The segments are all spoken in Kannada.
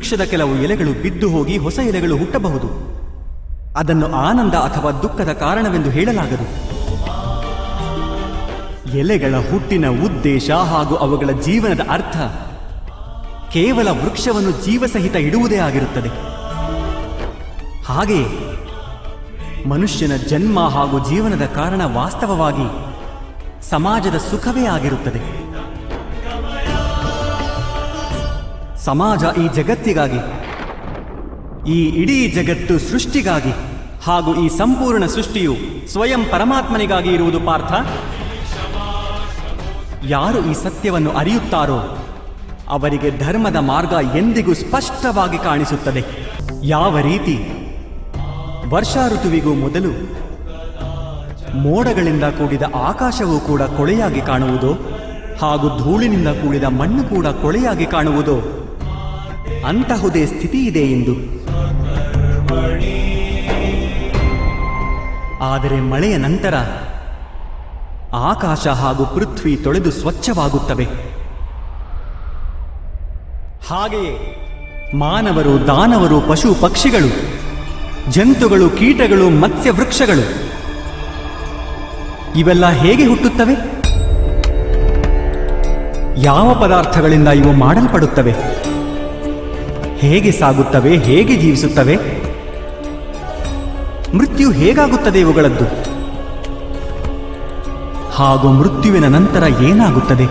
ವೃಕ್ಷದ ಕೆಲವು ಎಲೆಗಳು ಬಿದ್ದು ಹೋಗಿ ಹೊಸ ಎಲೆಗಳು ಹುಟ್ಟಬಹುದು. ಅದನ್ನು ಆನಂದ ಅಥವಾ ದುಃಖದ ಕಾರಣವೆಂದು ಹೇಳಲಾಗದು. ಎಲೆಗಳ ಹುಟ್ಟಿನ ಉದ್ದೇಶ ಹಾಗೂ ಅವುಗಳ ಜೀವನದ ಅರ್ಥ ಕೇವಲ ವೃಕ್ಷವನ್ನು ಜೀವಸಹಿತ ಇಡುವುದೇ ಆಗಿರುತ್ತದೆ. ಹಾಗೆಯೇ ಮನುಷ್ಯನ ಜನ್ಮ ಹಾಗೂ ಜೀವನದ ಕಾರಣ ವಾಸ್ತವವಾಗಿ ಸಮಾಜದ ಸುಖವೇ ಆಗಿರುತ್ತದೆ. ಸಮಾಜ ಈ ಜಗತ್ತಿಗಾಗಿ, ಈ ಇಡೀ ಜಗತ್ತು ಸೃಷ್ಟಿಗಾಗಿ ಹಾಗೂ ಈ ಸಂಪೂರ್ಣ ಸೃಷ್ಟಿಯು ಸ್ವಯಂ ಪರಮಾತ್ಮನಿಗಾಗಿ ಇರುವುದು ಪಾರ್ಥ. ಯಾರು ಈ ಸತ್ಯವನ್ನು ಅರಿಯುತ್ತಾರೋ ಅವರಿಗೆ ಧರ್ಮದ ಮಾರ್ಗ ಎಂದಿಗೂ ಸ್ಪಷ್ಟವಾಗಿ ಕಾಣಿಸುತ್ತದೆ. ಯಾವ ರೀತಿ ವರ್ಷಾ ಋತುವಿಗೂ ಮೊದಲು ಮೋಡಗಳಿಂದ ಕೂಡಿದ ಆಕಾಶವೂ ಕೂಡ ಕೊಳೆಯಾಗಿ ಕಾಣುವುದೋ ಹಾಗೂ ಧೂಳಿನಿಂದ ಕೂಡಿದ ಮಣ್ಣು ಕೂಡ ಕೊಳೆಯಾಗಿ ಕಾಣುವುದೋ ಅಂತಹುದೇ ಸ್ಥಿತಿ ಇದೆ ಎಂದು. ಆದರೆ ಮಳೆಯ ನಂತರ ಆಕಾಶ ಹಾಗೂ ಪೃಥ್ವಿ ತೊಳೆದು ಸ್ವಚ್ಛವಾಗುತ್ತವೆ. ಹಾಗೆಯೇ ಮಾನವರು, ದಾನವರು, ಪಶು ಪಕ್ಷಿಗಳು, ಜಂತುಗಳು, ಕೀಟಗಳು, ಮತ್ಸ್ಯ ವೃಕ್ಷಗಳು ಇವೆಲ್ಲ ಹೇಗೆ ಹುಟ್ಟುತ್ತವೆ? ಯಾವ ಪದಾರ್ಥಗಳಿಂದ ಇವು ಮಾಡಲ್ಪಡುತ್ತವೆ? ಹೇಗೆ ಸಾಗುತ್ತವೆ? ಹೇಗೆ ಜೀವಿಸುತ್ತವೆ? ಮೃತ್ಯು ಹೇಗಾಗುತ್ತದೆ ಇವುಗಳದ್ದು? ಹಾಗೂ ಮೃತ್ಯುವಿನ ನಂತರ ಏನಾಗುತ್ತದೆ?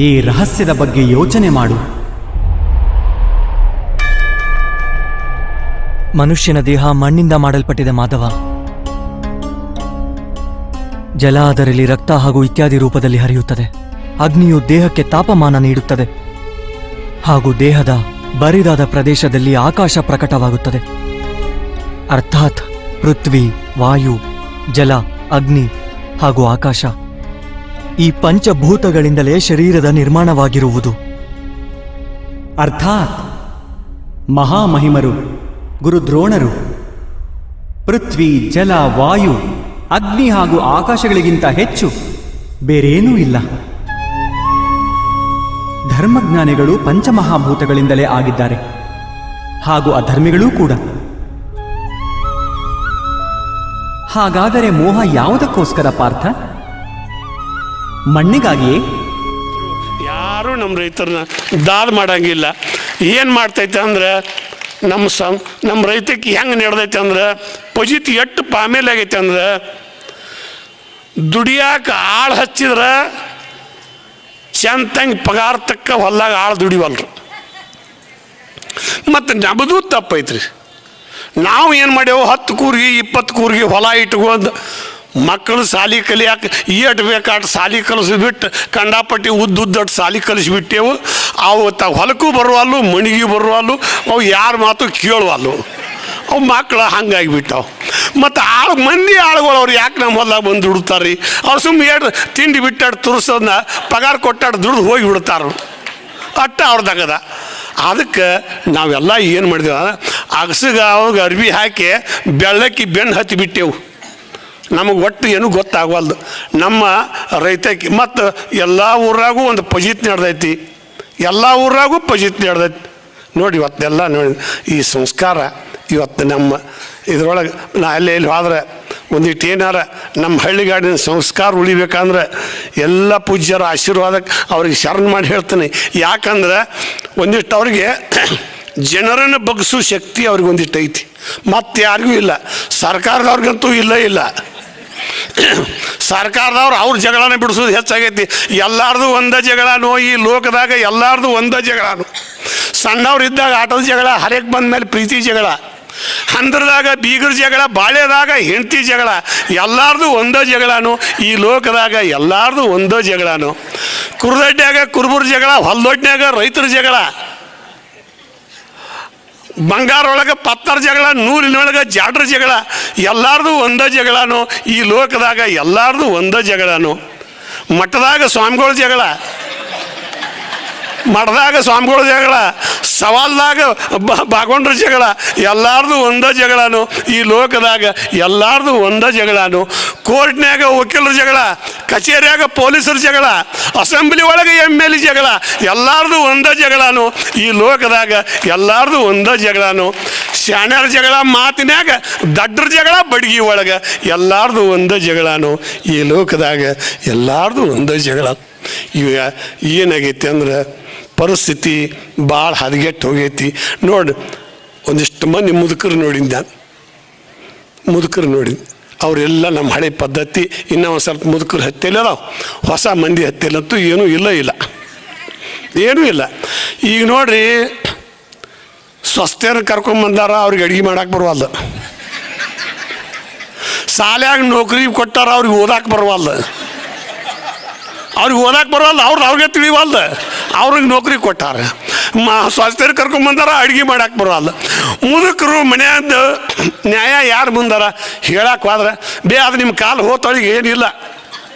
ಈ ರಹಸ್ಯದ ಬಗ್ಗೆ ಯೋಚನೆ ಮಾಡು. ಮನುಷ್ಯನ ದೇಹ ಮಣ್ಣಿಂದ ಮಾಡಲ್ಪಟ್ಟಿದೆ ಮಾಧವ. ಜಲ ಅದರಲ್ಲಿ ರಕ್ತ ಹಾಗೂ ಇತ್ಯಾದಿ ರೂಪದಲ್ಲಿ ಹರಿಯುತ್ತದೆ. ಅಗ್ನಿಯು ದೇಹಕ್ಕೆ ತಾಪಮಾನ ನೀಡುತ್ತದೆ ಹಾಗೂ ದೇಹದ ಬರಿದಾದ ಪ್ರದೇಶದಲ್ಲಿ ಆಕಾಶ ಪ್ರಕಟವಾಗುತ್ತದೆ. ಅರ್ಥಾತ್ ಪೃಥ್ವಿ, ವಾಯು, ಜಲ, ಅಗ್ನಿ ಹಾಗೂ ಆಕಾಶ ಈ ಪಂಚಭೂತಗಳಿಂದಲೇ ಶರೀರದ ನಿರ್ಮಾಣವಾಗಿರುವುದು. ಅರ್ಥಾತ್ ಮಹಾಮಹಿಮರು ಗುರು ದ್ರೋಣರು ಪೃಥ್ವಿ, ಜಲ, ವಾಯು, ಅಗ್ನಿ ಹಾಗೂ ಆಕಾಶಗಳಿಗಿಂತ ಹೆಚ್ಚು ಬೇರೇನೂ ಇಲ್ಲ. ಧರ್ಮಜ್ಞಾನಿಗಳು ಪಂಚಮಹಾಭೂತಗಳಿಂದಲೇ ಆಗಿದ್ದಾರೆ ಹಾಗೂ ಅಧರ್ಮಿಗಳೂ ಕೂಡ. ಹಾಗಾದರೆ ಮೋಹ ಯಾವುದಕ್ಕೋಸ್ಕರ ಪಾರ್ಥ? ಮಣ್ಣಿಗಾಗಿಯೇ? ಯಾರೂ ನಮ್ಮ ರೈತರನ್ನ ದಾದ ಮಾಡಂಗಿಲ್ಲ. ಏನು ಮಾಡ್ತೈತೆ ಅಂದ್ರೆ ನಮ್ಮ ರೈತಕ್ಕೆ ಹೆಂಗೆ ನಡೆದೈತೆ ಅಂದ್ರೆ ಪಜಿತಿ ಎಷ್ಟು ಪಾಮೇಲೆ ಆಗೈತೆ ಅಂದ್ರೆ ದುಡಿಯಾಕೆ ಆಳು ಹಚ್ಚಿದ್ರೆ ಚಂದಂಗೆ ಪಗಾರ ತಕ್ಕ ಹೊಲ್ದಾಗ ಆಳು ದುಡಿವಲ್ರು. ಮತ್ತು ನಮ್ಮದು ತಪ್ಪೈತ್ರಿ. ನಾವು ಏನು ಮಾಡ್ಯೇವು 10 ಕೂರಿಗೆ 20 ಕೂರಿಗೆ ಹೊಲ ಇಟ್ಕೊಂಡು ಮಕ್ಕಳು ಸಾಲಿ ಕಲಿಯಾಕೆ ಏಟು ಬೇಕಾಟ ಸಾಲಿ ಕಲಿಸ್ಬಿಟ್ಟು ಕಂಡಾಪಟ್ಟಿ ಉದ್ದಟ್ಟು ಸಾಲಿ ಕಲಿಸ್ಬಿಟ್ಟೆವು. ಅವು ಹೊಲಕ್ಕೂ ಬರುವಲ್ಲು, ಮಣಿಗೂ ಬರುವಲ್ಲು, ಅವು ಯಾರ ಮಾತು ಕೇಳುವಲ್ಲು. ಅವು ಮಕ್ಕಳು ಹಂಗಾಗಿಬಿಟ್ಟವು. ಮತ್ತು ಮಂದಿ ಆಳುಗಳು ಅವ್ರು ಯಾಕೆ ನಮ್ಮ ಹೊಲ್ದಾಗ ಬಂದು ದುಡ್ತಾರೆ ರೀ? ಅವ್ರು ಸುಮ್ಮನೆ ಏಟು ತಿಂಡಿ ಬಿಟ್ಟಾಡು ತುರ್ಸೋದನ್ನ ಪಗಾರ ಕೊಟ್ಟಾಡು ದುಡ್ದು ಹೋಗಿ ಬಿಡ್ತಾರ. ಅಟ್ಟ ಅವ್ರದ್ದಾಗದ. ಅದಕ್ಕೆ ನಾವೆಲ್ಲ ಏನು ಮಾಡಿದೆವು, ಅಗಸಿಗೆ ಅವಾಗ ಅರ್ಬಿ ಹಾಕಿ ಬೆಳ್ಳಕ್ಕಿ ಬೆನ್ನು ಹತ್ತಿ ಬಿಟ್ಟೆವು. ನಮಗೆ ಒಟ್ಟು ಏನೂ ಗೊತ್ತಾಗವಲ್ದು ನಮ್ಮ ರೈತಕ್ಕೆ. ಮತ್ತು ಎಲ್ಲ ಊರಾಗೂ ಒಂದು ಪಜಿತ್ ನಡೆದೈತಿ, ಎಲ್ಲ ಊರಾಗೂ ಪಜಿತ್ ನಡೆದೈತಿ ನೋಡಿ. ಇವತ್ತೆಲ್ಲ ನೋಡಿ ಈ ಸಂಸ್ಕಾರ ಇವತ್ತು ನಮ್ಮ ಇದರೊಳಗೆ ನಾ ಅಲ್ಲಿ ಹೋದ್ರೆ ಒಂದಿಟ್ಟು ಏನಾರ ನಮ್ಮ ಹಳ್ಳಿಗಾಡಿನ ಸಂಸ್ಕಾರ ಉಳಿಬೇಕಂದ್ರೆ ಎಲ್ಲ ಪೂಜ್ಯರ ಆಶೀರ್ವಾದಕ್ಕೆ ಅವ್ರಿಗೆ ಶರಣ ಮಾಡಿ ಹೇಳ್ತೀನಿ. ಯಾಕಂದ್ರೆ ಒಂದಿಷ್ಟು ಅವ್ರಿಗೆ ಜನರನ್ನು ಬಗ್ಗಿಸೋ ಶಕ್ತಿ ಅವ್ರಿಗೆ ಒಂದಿಟ್ಟು ಐತಿ, ಮತ್ತು ಯಾರಿಗೂ ಇಲ್ಲ. ಸರ್ಕಾರದವ್ರಿಗಂತೂ ಇಲ್ಲ. ಸರ್ಕಾರದವ್ರು ಅವ್ರ ಜಗಳನೇ ಬಿಡಿಸೋದು ಹೆಚ್ಚಾಗೈತಿ. ಎಲ್ಲಾರ್ದು ಒಂದೇ ಜಗಳನೋ ಈ ಲೋಕದಾಗ, ಎಲ್ಲಾರ್ದು ಒಂದೇ ಜಗಳನು. ಸಣ್ಣವ್ರು ಇದ್ದಾಗ ಆಟದ ಜಗಳ, ಹರೇಕ್ ಬಂದ ಮೇಲೆ ಪ್ರೀತಿ ಜಗಳ, ಹಂದ್ರದಾಗ ಬೀಗರ ಜಗಳ, ಬಾಳೆದಾಗ ಹೆಂಡತಿ ಜಗಳ, ಎಲ್ಲಾರ್ದು ಒಂದೇ ಜಗಳನು. ಈ ಲೋಕದಾಗ ಎಲ್ಲಾರ್ದು ಒಂದೇ ಜಗಳನು. ಕುರ್ದೊಡ್ಡ್ಯಾಗ ಕುರುಬರ ಜಗಳ, ಹೊಲ್ದೊಡ್ನ್ಯಾಗ ರೈತರ ಜಗಳ, ಬಂಗಾರ ಒಳಗೆ ಪತ್ತರ ಜಗಳ, ನೂರಿನೊಳಗೆ ಜಾಡ್ರ ಜಗಳ, ಎಲ್ಲಾರ್ದು ಒಂದೇ ಜಗಳನು. ಈ ಲೋಕದಾಗ ಎಲ್ಲಾರ್ದು ಒಂದೇ ಜಗಳನು. ಮಠದಾಗ ಸ್ವಾಮಿಗಳ ಜಗಳ, ಮಠದಾಗ ಸ್ವಾಮಿಗಳ ಜಗಳ, ಸವಾಲ್ದಾಗ ಭಾಗೊಂಡ್ರ ಜಗಳ, ಎಲ್ಲಾರ್ದು ಒಂದ ಜಗಳನು. ಈ ಲೋಕದಾಗ ಎಲ್ಲಾರ್ದು ಒಂದ ಜಗಳನು. ಕೋರ್ಟ್ನ್ಯಾಗ ವಕೀಲರ ಜಗಳ, ಕಚೇರಿಯಾಗ ಪೊಲೀಸರ ಜಗಳ, ಅಸೆಂಬ್ಲಿ ಒಳಗೆ MLA ಜಗಳ, ಎಲ್ಲಾರ್ದು ಒಂದ ಜಗಳನು. ಈ ಲೋಕದಾಗ ಎಲ್ಲಾರ್ದು ಒಂದ ಜಗಳನು. ಶಾಣ್ಯರ ಜಗಳ ಮಾತಿನ್ಯಾಗ, ದಡ್ಡರ ಜಗಳ ಬಡ್ಗಿ ಒಳಗೆ, ಎಲ್ಲಾರ್ದು ಒಂದ ಜಗಳನು. ಈ ಲೋಕದಾಗ ಎಲ್ಲಾರ್ದು ಒಂದ ಜಗಳ. ಇವ ಏನಾಗೈತಿ ಅಂದ್ರೆ ಪರಿಸ್ಥಿತಿ ಭಾಳ ಹದಗೆಟ್ಟು ಹೋಗೈತಿ. ನೋಡಿ, ಒಂದಿಷ್ಟು ಮಂದಿ ಮುದುಕರು ನೋಡಿದ್ದ, ಮುದುಕರು ನೋಡಿ, ಅವರೆಲ್ಲ ನಮ್ಮ ಹಳೆ ಪದ್ಧತಿ. ಇನ್ನೂ ಒಂದು ಸ್ವಲ್ಪ ಮುದುಕರು ಹತ್ತಿಲ್ಲದಾವ, ಹೊಸ ಮಂದಿ ಹತ್ತಿಲ್ಲಂತೂ ಏನೂ ಏನೂ ಇಲ್ಲ. ಈಗ ನೋಡ್ರಿ, ಸ್ವಸ್ಥರು ಕರ್ಕೊಂಬಂದಾರ, ಅವ್ರಿಗೆ ಅಡುಗೆ ಮಾಡಕ್ಕೆ ಬರುವಲ್ಲ. ಶಾಲ್ಯಾಗ ನೌಕರಿ ಕೊಟ್ಟಾರ, ಅವ್ರಿಗೆ ಓದಾಕೆ ಬರುವಲ್ಲ. ಅವ್ರಿಗೆ ತಿಳಿವಲ್ದ, ಅವ್ರಿಗೆ ನೌಕರಿ ಕೊಟ್ಟಾರ. ಸ್ವಸ್ಥರು ಕರ್ಕೊಂಬಂದಾರ, ಅಡುಗೆ ಮಾಡಕ್ಕೆ ಬರೋಲ್ಲ. ಮುದುಕರು ಮನ್ಯಾದ ನ್ಯಾಯ ಯಾರು ಮುಂದಾರ ಹೇಳಕ್ಕೆ ಹೋದ್ರೆ ಅದು ನಿಮ್ಮ ಕಾಲು ಹೋತೊಳಗೆ ಏನಿಲ್ಲ,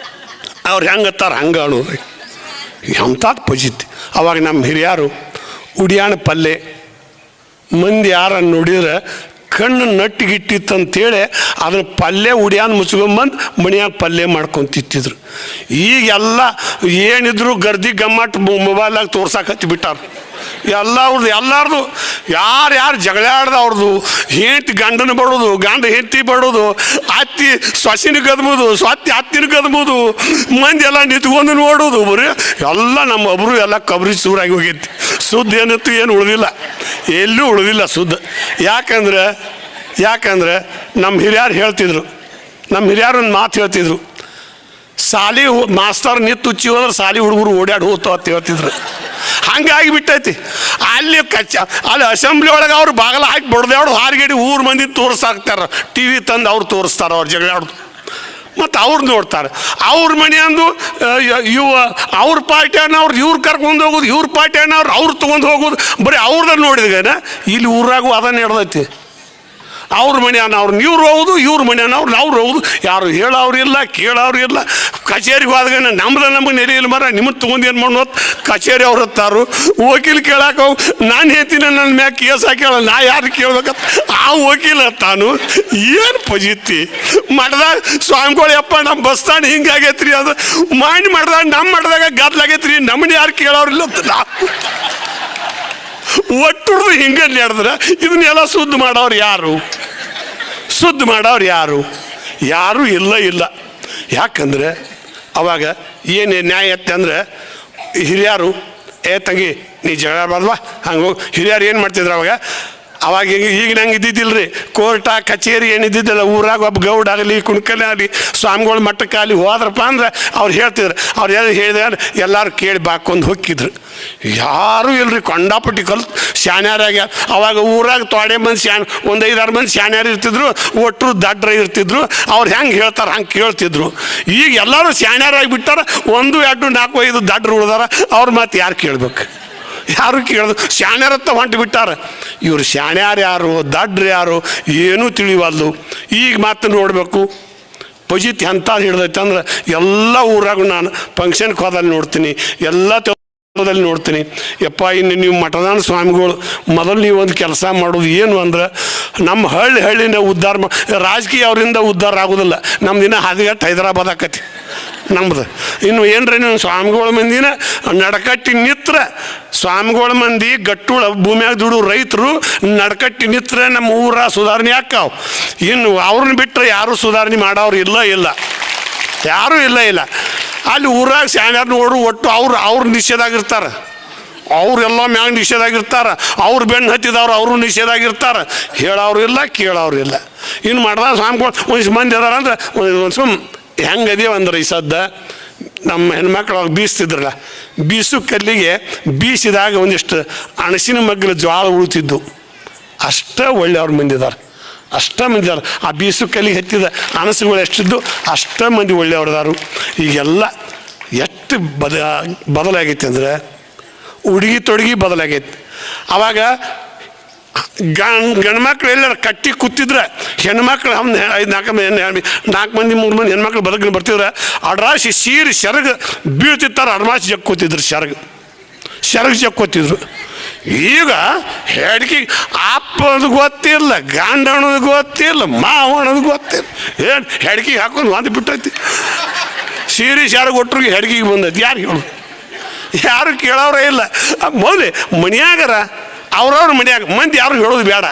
ಅವ್ರು ಹೆಂಗತ್ತಾರ ಹಂಗೆ ಅನ್ನೋದು ಎಂಥದ್ದು ಪಜಿತಿ. ಅವಾಗ ನಮ್ಮ ಹಿರಿಯರು ಉಡಿಯಾಣ ಪಲ್ಲೆ ಮಂದಿ ಯಾರ ನೋಡಿದ್ರೆ ಕಣ್ಣು ನಟ್ಟಿಗಿಟ್ಟಿತ್ತಂತೇಳಿ ಅದ್ರ ಪಲ್ಯ ಉಡಿಯಾನ ಮುಚ್ಕೊಂಬಂದು ಮಣಿಯಾಗ ಪಲ್ಯ ಮಾಡ್ಕೊಂಡು ತಿಂತಿದ್ರು. ಈಗೆಲ್ಲ ಏನಿದ್ರು ಗರ್ದಿ ಗಮ್ಮಟ್ಟು ಮೊಬೈಲಾಗ ತೋರ್ಸಕ್ಕೆ ಬಿಟ್ಟಾರ. ಎಲ್ಲಾರ್ದು ಯಾರು ಜಗಳಾಡ್ದ ಅವ್ರದ್ದು, ಹೆಂಡತಿ ಗಂಡನ ಬಡೋದು, ಗಂಡ ಹೆಂಡತಿ ಬಡೋದು, ಅತ್ತಿ ಸೊಸಿನ ಗದ್ಬೋದು, ಸ್ವತ್ತಿ ಅತ್ತಿನ ಗದ್ಬೋದು, ಮಂದಿ ಎಲ್ಲ ನಿಂತ್ಕೊಂಡು ನೋಡೋದು. ಬರೀ ಎಲ್ಲ ನಮ್ಮ ಒಬ್ಬರು ಎಲ್ಲ ಕಬ್ರಿ ಚೂರಾಗಿ ಹೋಗೈತಿ. ಸುದ್ದ ಏನಂತೂ ಏನು ಉಳಿದಿಲ್ಲ, ಎಲ್ಲೂ ಉಳಿದಿಲ್ಲ ಸುದ್ದ. ಯಾಕಂದ್ರೆ ನಮ್ಮ ಹಿರಿಯರು ಹೇಳ್ತಿದ್ರು, ನಮ್ಮ ಹಿರಿಯರು ಒಂದು ಮಾತು ಹೇಳ್ತಿದ್ರು, ಸಾಲಿ ಮಾಸ್ತರ್ ನಿತ್ತು ಉಚ್ಚಿ ಹೋದ್ರೆ ಸಾಲಿ ಹುಡುಗರು ಓಡಾಡಿ ಹೋಗ್ತಾವ ಅಂತ ಹೇಳ್ತಿದ್ರು. ಹಂಗಾಗಿ ಬಿಟ್ಟೈತಿ. ಅಲ್ಲಿ ಅಸೆಂಬ್ಲಿ ಒಳಗೆ ಅವ್ರು ಬಾಗಲ ಹಾಕಿ ಬಡ್ದೇವ್ರು ಹಾರಿಗೇಡಿ ಊರು ಮಂದಿ ತೋರಿಸಾಕ್ತಾರ, TV ತಂದು ಅವ್ರು ತೋರಿಸ್ತಾರೆ ಅವ್ರು ಜಗಳಾಡ್ದು. ಮತ್ತು ಅವ್ರು ನೋಡ್ತಾರೆ. ಅವ್ರ ಮನೆ ಅಂದು ಅವ್ರ ಪಾರ್ಟಿ ಅನ್ನೋರು ಇವ್ರು ಕರ್ಕೊಂಡು ಹೋಗೋದು, ಇವ್ರ ಪಾರ್ಟಿ ಅನ್ನೋರು ಅವ್ರು ತೊಗೊಂಡು ಹೋಗೋದು, ಬರೀ ಅವ್ರದ್ದು ನೋಡಿದ್ಗೇನ ಇಲ್ಲಿ ಊರಾಗೂ ಅದನ್ನು ಹಿಡ್ದೈತಿ. ಅವ್ರ ಮನೆ ಅನ್ನೋರು ಇವ್ರು ಹೋಗೋದು, ಇವ್ರ ಮನೆ ಅನ್ನೋರು ಅವ್ರು ಹೋಗೋದು. ಯಾರು ಹೇಳೋರಿಲ್ಲ, ಕೇಳೋರಿಲ್ಲ. ಕಚೇರಿಗೆ ಹೋದಾಗ ನಮಗೆ ನೆಲೆಯಲ್ಲಿ ಮರ ನಿಮ್ಮನ್ನು ತೊಗೊಂಡು ಏನು ಮಾಡೋದು ಕಚೇರಿ ಅವ್ರು ಹತ್ತಾರು. ವಕೀಲ್ ಕೇಳಕ್ಕೆ ಹೋಗಿ ನಾನು ಹೇಳ್ತೀನಿ, ನನ್ನ ಮ್ಯಾಗ ಕೇಸ್ ಹಾಕೇಳ, ನಾ ಯಾರು ಕೇಳ್ಬೇಕಂತ ಆ ವಕೀಲ ತಾನು. ಏನು ಪಜಿತಿ ಮಾಡ್ದಾಗ ಸ್ವಾಮಿಗಳು ಯಪ್ಪ ನಮ್ಮ ಬಸ್ತಾನ ಹಿಂಗಾಗೈತ್ರಿ, ಅದು ಮಾಡ್ದಾಗ ನಮ್ಮ ಮಾಡ್ದಾಗ ಗದ್ಲಾಗೈತ್ರಿ, ನಮ್ಮನ್ನ ಯಾರು ಕೇಳೋರಿಲ್ಲ ಅಂತ ನಾವು ಒಟ್ಟುಡ್ದು ಹಿಂಗೆ ನಡೆದ್ರೆ ಇದನ್ನೆಲ್ಲ ಶುದ್ಧ ಮಾಡೋರು ಯಾರು? ಯಾರು ಇಲ್ಲ. ಯಾಕಂದ್ರೆ ಅವಾಗ ಏನು ನ್ಯಾಯ ಐತೆ ಅಂದ್ರೆ ಹಿರಿಯರು ತಂಗಿ ನೀ ಜಗಳಬಾರ್ದವಾ ಹಂಗೆ ಹೋಗಿ ಹಿರಿಯರು ಏನು ಮಾಡ್ತಿದ್ರು ಅವಾಗ ಈಗ ನಂಗೆ ಇದ್ದಿದ್ದಿಲ್ರಿ. ಕೋರ್ಟ ಕಚೇರಿ ಏನಿದ್ದಿದ್ದಿಲ್ಲ. ಊರಾಗ ಒಬ್ಬ ಗೌಡ ಆಗಲಿ ಕುಣ್ಕಲೆ ಆಗಲಿ ಸ್ವಾಮಿಗಳ ಮಟ್ಟಕ್ಕಾಗಲಿ ಹೋದ್ರಪ್ಪ ಅಂದ್ರೆ ಅವ್ರು ಹೇಳ್ತಿದ್ರು. ಅವ್ರು ಹೇಳಿದ್ರೆ ಎಲ್ಲರೂ ಕೇಳಿ ಬಾಕೊಂದು ಹೊಕ್ಕಿದ್ರು. ಯಾರೂ ಇಲ್ರಿ, ಕೊಂಡಾಪಟ್ಟಿ ಕಲ್ತು ಶಾಣ್ಯಾರಾಗ. ಅವಾಗ ಊರಾಗ ತೊಡೆ ಮಂದಿ ಒಂದು 5-6 ಮಂದಿ ಶಾಣ್ಯಾರು ಇರ್ತಿದ್ರು, ಒಟ್ಟರು ದಡ್ರ ಇರ್ತಿದ್ರು. ಅವ್ರು ಹೆಂಗೆ ಹೇಳ್ತಾರೆ ಹಂಗೆ ಕೇಳ್ತಿದ್ರು. ಈಗ ಎಲ್ಲರೂ ಶಾಣ್ಯಾರಾಗಿ ಬಿಟ್ಟಾರ, 1, 2, 4, 5 ದಡ್ರು ಉಳ್ದಾರ. ಅವ್ರ ಮಾತು ಯಾರು ಕೇಳ್ಬೇಕು? ಯಾರು ಕೇಳೋದು? ಶಾಣ್ಯಾರತ್ತ ಹೊಂಟು ಬಿಟ್ಟಾರ. ಇವ್ರು ಶಾಣ್ಯಾರು ಯಾರು, ದಡ್ರು ಯಾರು ಏನೂ ತಿಳಿವಲ್ದು. ಈಗ ಮಾತು ನೋಡಬೇಕು ಪಜಿತ್ ಎಂತ ಹಿಡ್ದೈತೆ ಅಂದ್ರೆ ಎಲ್ಲ ಊರಾಗೂ ನಾನು ಫಂಕ್ಷನ್ಗೆ ಹೋದಲ್ಲಿ ನೋಡ್ತೀನಿ, ಎಲ್ಲ ದಲ್ಲಿ ನೋಡ್ತೀನಿ. ಯಪ್ಪ ಇನ್ನು ನೀವು ಮಠದಾನ ಸ್ವಾಮಿಗಳು ಮೊದಲು ನೀವು ಒಂದು ಕೆಲಸ ಮಾಡೋದು ಏನು ಅಂದ್ರೆ ನಮ್ಮ ಹಳ್ಳಿನ ಉದ್ಧಾರ ರಾಜಕೀಯ ಅವರಿಂದ ಉದ್ಧಾರ ಆಗೋದಿಲ್ಲ. ನಮ್ದು ದಿನ ಹದಿಗಟ್ಟು ಹೈದರಾಬಾದ್ ಆಕತಿ ನಮ್ದು. ಇನ್ನು ಏನ್ರಿ ನೀವು ಸ್ವಾಮಿಗಳ ಮಂದಿನ ನಡಕಟ್ಟಿ ನಿತ್ರ, ಸ್ವಾಮಿಗಳ ಮಂದಿ ಗಟ್ಟುಳ ಭೂಮಿಯಾಗ ದುಡು ರೈತರು ನಡಕಟ್ಟಿ ನಿತ್ರ ನಮ್ಮ ಊರ ಸುಧಾರಣೆ ಆಕ್ಕಾವು. ಇನ್ನು ಅವ್ರನ್ನ ಬಿಟ್ಟರೆ ಯಾರೂ ಸುಧಾರಣೆ ಮಾಡೋರು ಇಲ್ಲ, ಯಾರೂ ಇಲ್ಲ. ಅಲ್ಲಿ ಊರಾಗ ಶಾಣ್ಯಾರು ನೋಡು ಒಟ್ಟು ಅವ್ರು ನಿಷೇಧಾಗಿರ್ತಾರೆ. ಅವರೆಲ್ಲ ಮ್ಯಾಗ ನಿಷೇಧಾಗಿರ್ತಾರೆ. ಅವ್ರು ಬೆನ್ನು ಹತ್ತಿದವ್ರು ಅವರು ನಿಷೇಧಾಗಿರ್ತಾರೆ. ಹೇಳೋರು ಇಲ್ಲ, ಕೇಳೋರು ಇಲ್ಲ. ಇನ್ನು ಮಾಡ್ದ ಸ್ವಾಮಿಗಳು ಒಂದಿಷ್ಟು ಮಂದಿ ಅದಾರ ಅಂದ್ರೆ ಸುಮ್ ಹೆಂಗದೇವ ಅಂದ್ರೆ ಈ ಸದ್ದ ನಮ್ಮ ಹೆಣ್ಮಕ್ಳು ಅವಾಗ ಬೀಸ್ತಿದ್ರಲ್ಲ, ಬೀಸು ಕಲ್ಲಿಗೆ ಬೀಸಿದಾಗ ಒಂದಿಷ್ಟು ಅಣಸಿನ ಮಗ್ಗಲ ಜ್ವಾಳ ಉಳ್ತಿದ್ದು. ಅಷ್ಟೇ ಒಳ್ಳೆಯವ್ರ ಮಂದಿದ್ದಾರೆ, ಅಷ್ಟೇ ಮಂದಿ ಅದಾರ. ಆ ಬೀಸು ಕಲ್ಲಿಗೆ ಹತ್ತಿದ ಅಣಸುಗಳು ಎಷ್ಟಿದ್ದು ಅಷ್ಟೇ ಮಂದಿ ಒಳ್ಳೆಯವ್ರದಾರು. ಈಗೆಲ್ಲ ಎಷ್ಟು ಬದಲಾಗೈತಿ ಅಂದ್ರೆ ಉಡುಗಿ ತೊಡುಗಿ ಬದಲಾಗೈತಿ. ಅವಾಗ ಗಂಡು ಮಕ್ಳು ಎಲ್ಲಾರ ಕಟ್ಟಿ ಕೂತಿದ್ರೆ ಹೆಣ್ಮಕ್ಳು 5-4 ಮಂದಿ 3 ಮಂದಿ ಹೆಣ್ಮಕ್ಳು ಬದುಕಿನ ಬರ್ತಿದ್ರೆ ಅಡ್ರಾಸಿ ಸೀರೆ ಸೆರಗು ಬೀಳ್ತಿರ್ತಾರೆ. ಅಡ್ಮಾಸಿ ಜಕ್ಕೋತಿದ್ರು, ಸೆರಗು ಜಕ್ಕೋತಿದ್ರು. ಈಗ ಹೆಡ್ಕಿ ಅಪ್ಪದು ಗೊತ್ತಿಲ್ಲ, ಗಂಡಣದು ಗೊತ್ತಿಲ್ಲ, ಮಾವಣದು ಗೊತ್ತಿಲ್ಲ. ಏನು ಹೆಡ್ಕಿಗೆ ಹಾಕೊಂಡು ಒಂದು ಬಿಟ್ಟೈತಿ. ಸೀರಿಯಸ್ ಯಾರು ಕೊಟ್ಟರು ಹೆಡ್ಕಿಗೆ ಬಂದೈತಿ. ಯಾರು ಹೇಳು? ಯಾರು ಕೇಳೋರೇ ಇಲ್ಲ. ಮೊದಲೇ ಮನ್ಯಾಗರ ಅವ್ರವ್ರ ಮನ್ಯಾಗ ಮಂದಿ ಯಾರು ಹೇಳೋದು ಬೇಡ.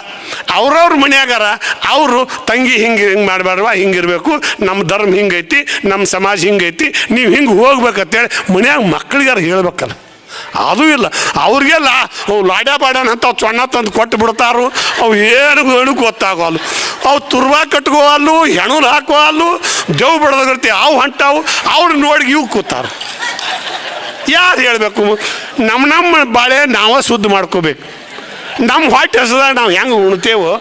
ಅವ್ರವ್ರ ಮನ್ಯಾಗಾರ ಅವರು ತಂಗಿ ಹಿಂಗೆ ಮಾಡಬೇಡವಾ, ಹಿಂಗಿರ್ಬೇಕು, ನಮ್ಮ ಧರ್ಮ ಹಿಂಗೈತಿ, ನಮ್ಮ ಸಮಾಜ ಹಿಂಗೈತಿ, ನೀವು ಹಿಂಗೆ ಹೋಗ್ಬೇಕಂತೇಳಿ ಮನ್ಯಾಗ ಮಕ್ಕಳಿಗಾರ ಹೇಳ್ಬೇಕಲ್ಲ. ಅದೂ ಇಲ್ಲ. ಅವ್ರಿಗೆಲ್ಲ ಅವು ಲಾಡ್ಯಾ ಬಾಡ್ಯಾನ ಅಂತ ಅವು ಸೊಣ್ಣ ತಂದು ಕೊಟ್ಟು ಬಿಡ್ತಾರು. ಅವು ಏನು ಗೊತ್ತಾಗೋಲ್ಲ. ಅವು ತುರ್ಬಾ ಕಟ್ಕೋವಲ್ಲು, ಹೆಣುಲ್ ಹಾಕೋವಲ್ಲು, ದೇವ್ ಬಡ್ದಾಗಿರ್ತಿ ಅವು ಹೊಂಟಾವು. ಅವ್ರು ನೋಡಿ ಇವು ಕೂತಾರು. ಯಾರು ಹೇಳಬೇಕು? ನಮ್ಮ ಬಾಳೆ ನಾವೇ ಶುದ್ಧ ಮಾಡ್ಕೋಬೇಕು. ನಮ್ಮ ಹೊಟ್ಟೆ ಹೆಸದಾಗ ನಾವು ಹೆಂಗೆ ಉಣ್ತೇವೋ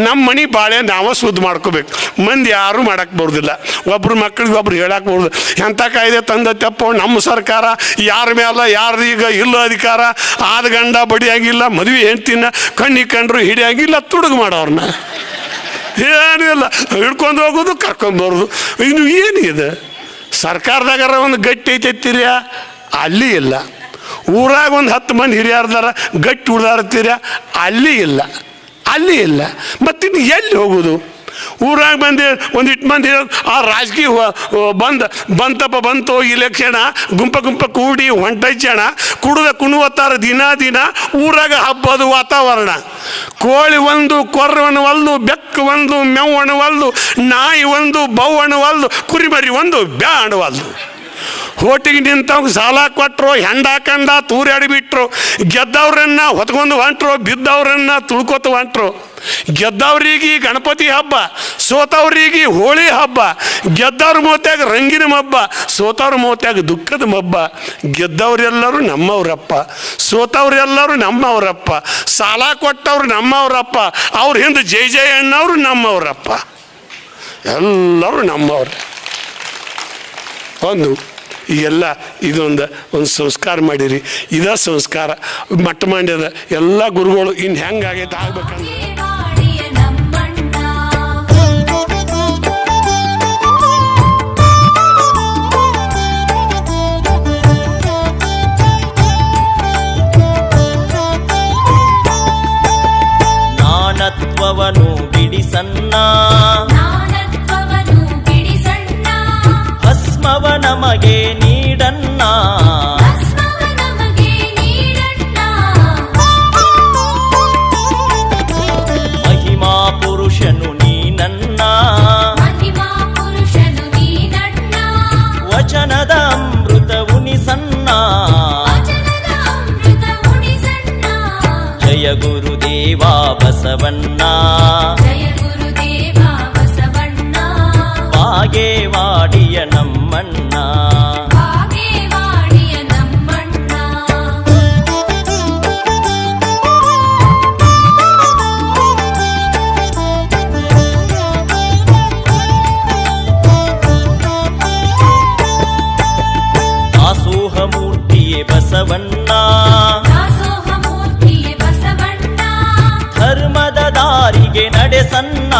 ನಮ್ಮ ಮನೆ ಬಾಳೆ ನಾವೇ ಶುದ್ಧ ಮಾಡ್ಕೋಬೇಕು. ಮಂದಿ ಯಾರೂ ಮಾಡಕ್ಕೆ ಬರೋದಿಲ್ಲ. ಒಬ್ರು ಮಕ್ಳಿಗೆ ಒಬ್ರು ಹೇಳಕ್ಕೆ ಬರೋದು. ಎಂಥ ಕಾಯ್ದೆ ತಂದತ್ತಪ್ಪ ನಮ್ಮ ಸರ್ಕಾರ, ಯಾರ ಮೇಲೆ ಯಾರೀಗ ಇಲ್ಲ ಅಧಿಕಾರ, ಆದ ಗಂಡ ಬಡಿಯಾಗಿಲ್ಲ, ಮದುವೆ ಹೆಂಡ್ತಿನ ಕಣ್ಣಿಗೆ ಕಂಡ್ರು ಹಿಡಿಯಾಗಿಲ್ಲ, ತುಡುಗು ಮಾಡೋರನ್ನ ಏನೂ ಇಲ್ಲ. ಹಿಡ್ಕೊಂಡು ಹೋಗೋದು, ಕರ್ಕೊಂಡು ಬರೋದು. ಇನ್ನು ಏನಿದೆ? ಸರ್ಕಾರದಾಗಾರ ಒಂದು ಗಟ್ಟಿ ಐತೆತ್ತೀರ, ಅಲ್ಲಿ ಇಲ್ಲ. ಊರಾಗ ಒಂದು 10 ಮಂದಿ ಹಿರಿಯರ್ದಾರ ಗಟ್ಟಿ ಉಳ್ದಾಡ್ತೀರ, ಅಲ್ಲಿ ಇಲ್ಲ, ಅಲ್ಲಿ ಇಲ್ಲ. ಮತ್ತಿನ್ನು ಎಲ್ಲಿ ಹೋಗೋದು? ಊರಾಗ ಬಂದು ಒಂದಿಟ್ಟು ಮಂದಿ ಆ ರಾಜಕೀಯ ಬಂತು ಇಲೆಕ್ಷನ, ಗುಂಪ ಕೂಡಿ ಹೊಂಟೈಚಣ, ಕುಣುವತ್ತಾರ ದಿನ ಊರಾಗ ಹಬ್ಬದ ವಾತಾವರಣ. ಕೋಳಿ ಒಂದು ಕೊರ್ರವನವಲ್ದು, ಬೆಕ್ಕು ಒಂದು ಮೆವ್ವಣವಲ್ದು, ನಾಯಿ ಒಂದು ಬವ್ವಣವಲ್ದು, ಕುರಿಮರಿ ಒಂದು ಬ್ಯಾಣವಲ್ದು. ಹೋಟಿಗೆ ನಿಂತವ್ಗೆ ಸಾಲ ಕೊಟ್ಟರು, ಹೆಂಡ ಕಂಡ ತೂರಾಡಿಬಿಟ್ರು. ಗೆದ್ದವ್ರನ್ನ ಹೊತ್ಕೊಂಡು ಹೊಂಟ್ರು, ಬಿದ್ದವ್ರನ್ನ ತುಳ್ಕೊತ ಹೊಂಟ್ರು. ಗೆದ್ದವ್ರಿಗೆ ಗಣಪತಿ ಹಬ್ಬ, ಸೋತವ್ರಿಗೆ ಹೋಳಿ ಹಬ್ಬ. ಗೆದ್ದವ್ರ ಮೂತ್ಯಾಗ ರಂಗಿನ ಹಬ್ಬ, ಸೋತವ್ರ ಮೂತ್ಯಾಗ ದುಃಖದ ಹಬ್ಬ. ಗೆದ್ದವ್ರೆಲ್ಲರೂ ನಮ್ಮವ್ರಪ್ಪ, ಸೋತವ್ರೆಲ್ಲರೂ ನಮ್ಮವ್ರಪ್ಪ, ಸಾಲ ಕೊಟ್ಟವ್ರು ನಮ್ಮವ್ರಪ್ಪ, ಅವ್ರ ಹಿಂದೆ ಜೈ ಅಣ್ಣವ್ರು ನಮ್ಮವ್ರಪ್ಪ, ಎಲ್ಲರೂ ನಮ್ಮವ್ರು. ಈಗೆಲ್ಲ ಇದೊಂದು ಸಂಸ್ಕಾರ ಮಾಡಿರಿ. ಇದ ಸಂಸ್ಕಾರ ಮಟ್ಟ ಮಾಡ್ಯದ ಎಲ್ಲ ಗುರುಗಳು. ಇನ್ನು ಹೆಂಗಾಗೈತೆ ಆಗ್ಬೇಕಂದ್ರೆ ನಾನತ್ವವನ್ನು ಬಿಡಿಸನ್ನ, ಭಸ್ಮವ ನಮಗೆ ನೀಡನ್ನ, ಮಹಿಮಾ ಪುರುಷನು ನೀನನ್ನ, ವಚನದ ಅಮೃತ ಉಣಿಸನ್ನ. ಜಯ ಗುರುದೇವ ಬಸವಣ್ಣ, ಬಾಗೇವಾಡಿಯ ನಮ್ಮಣ್ಣ. ದಾಸೋಹ ಮೂರ್ತಿಯೇ ಬಸವಣ್ಣ, ಧರ್ಮದ ದಾರಿಗೆ ನಡೆಸನ್ನ.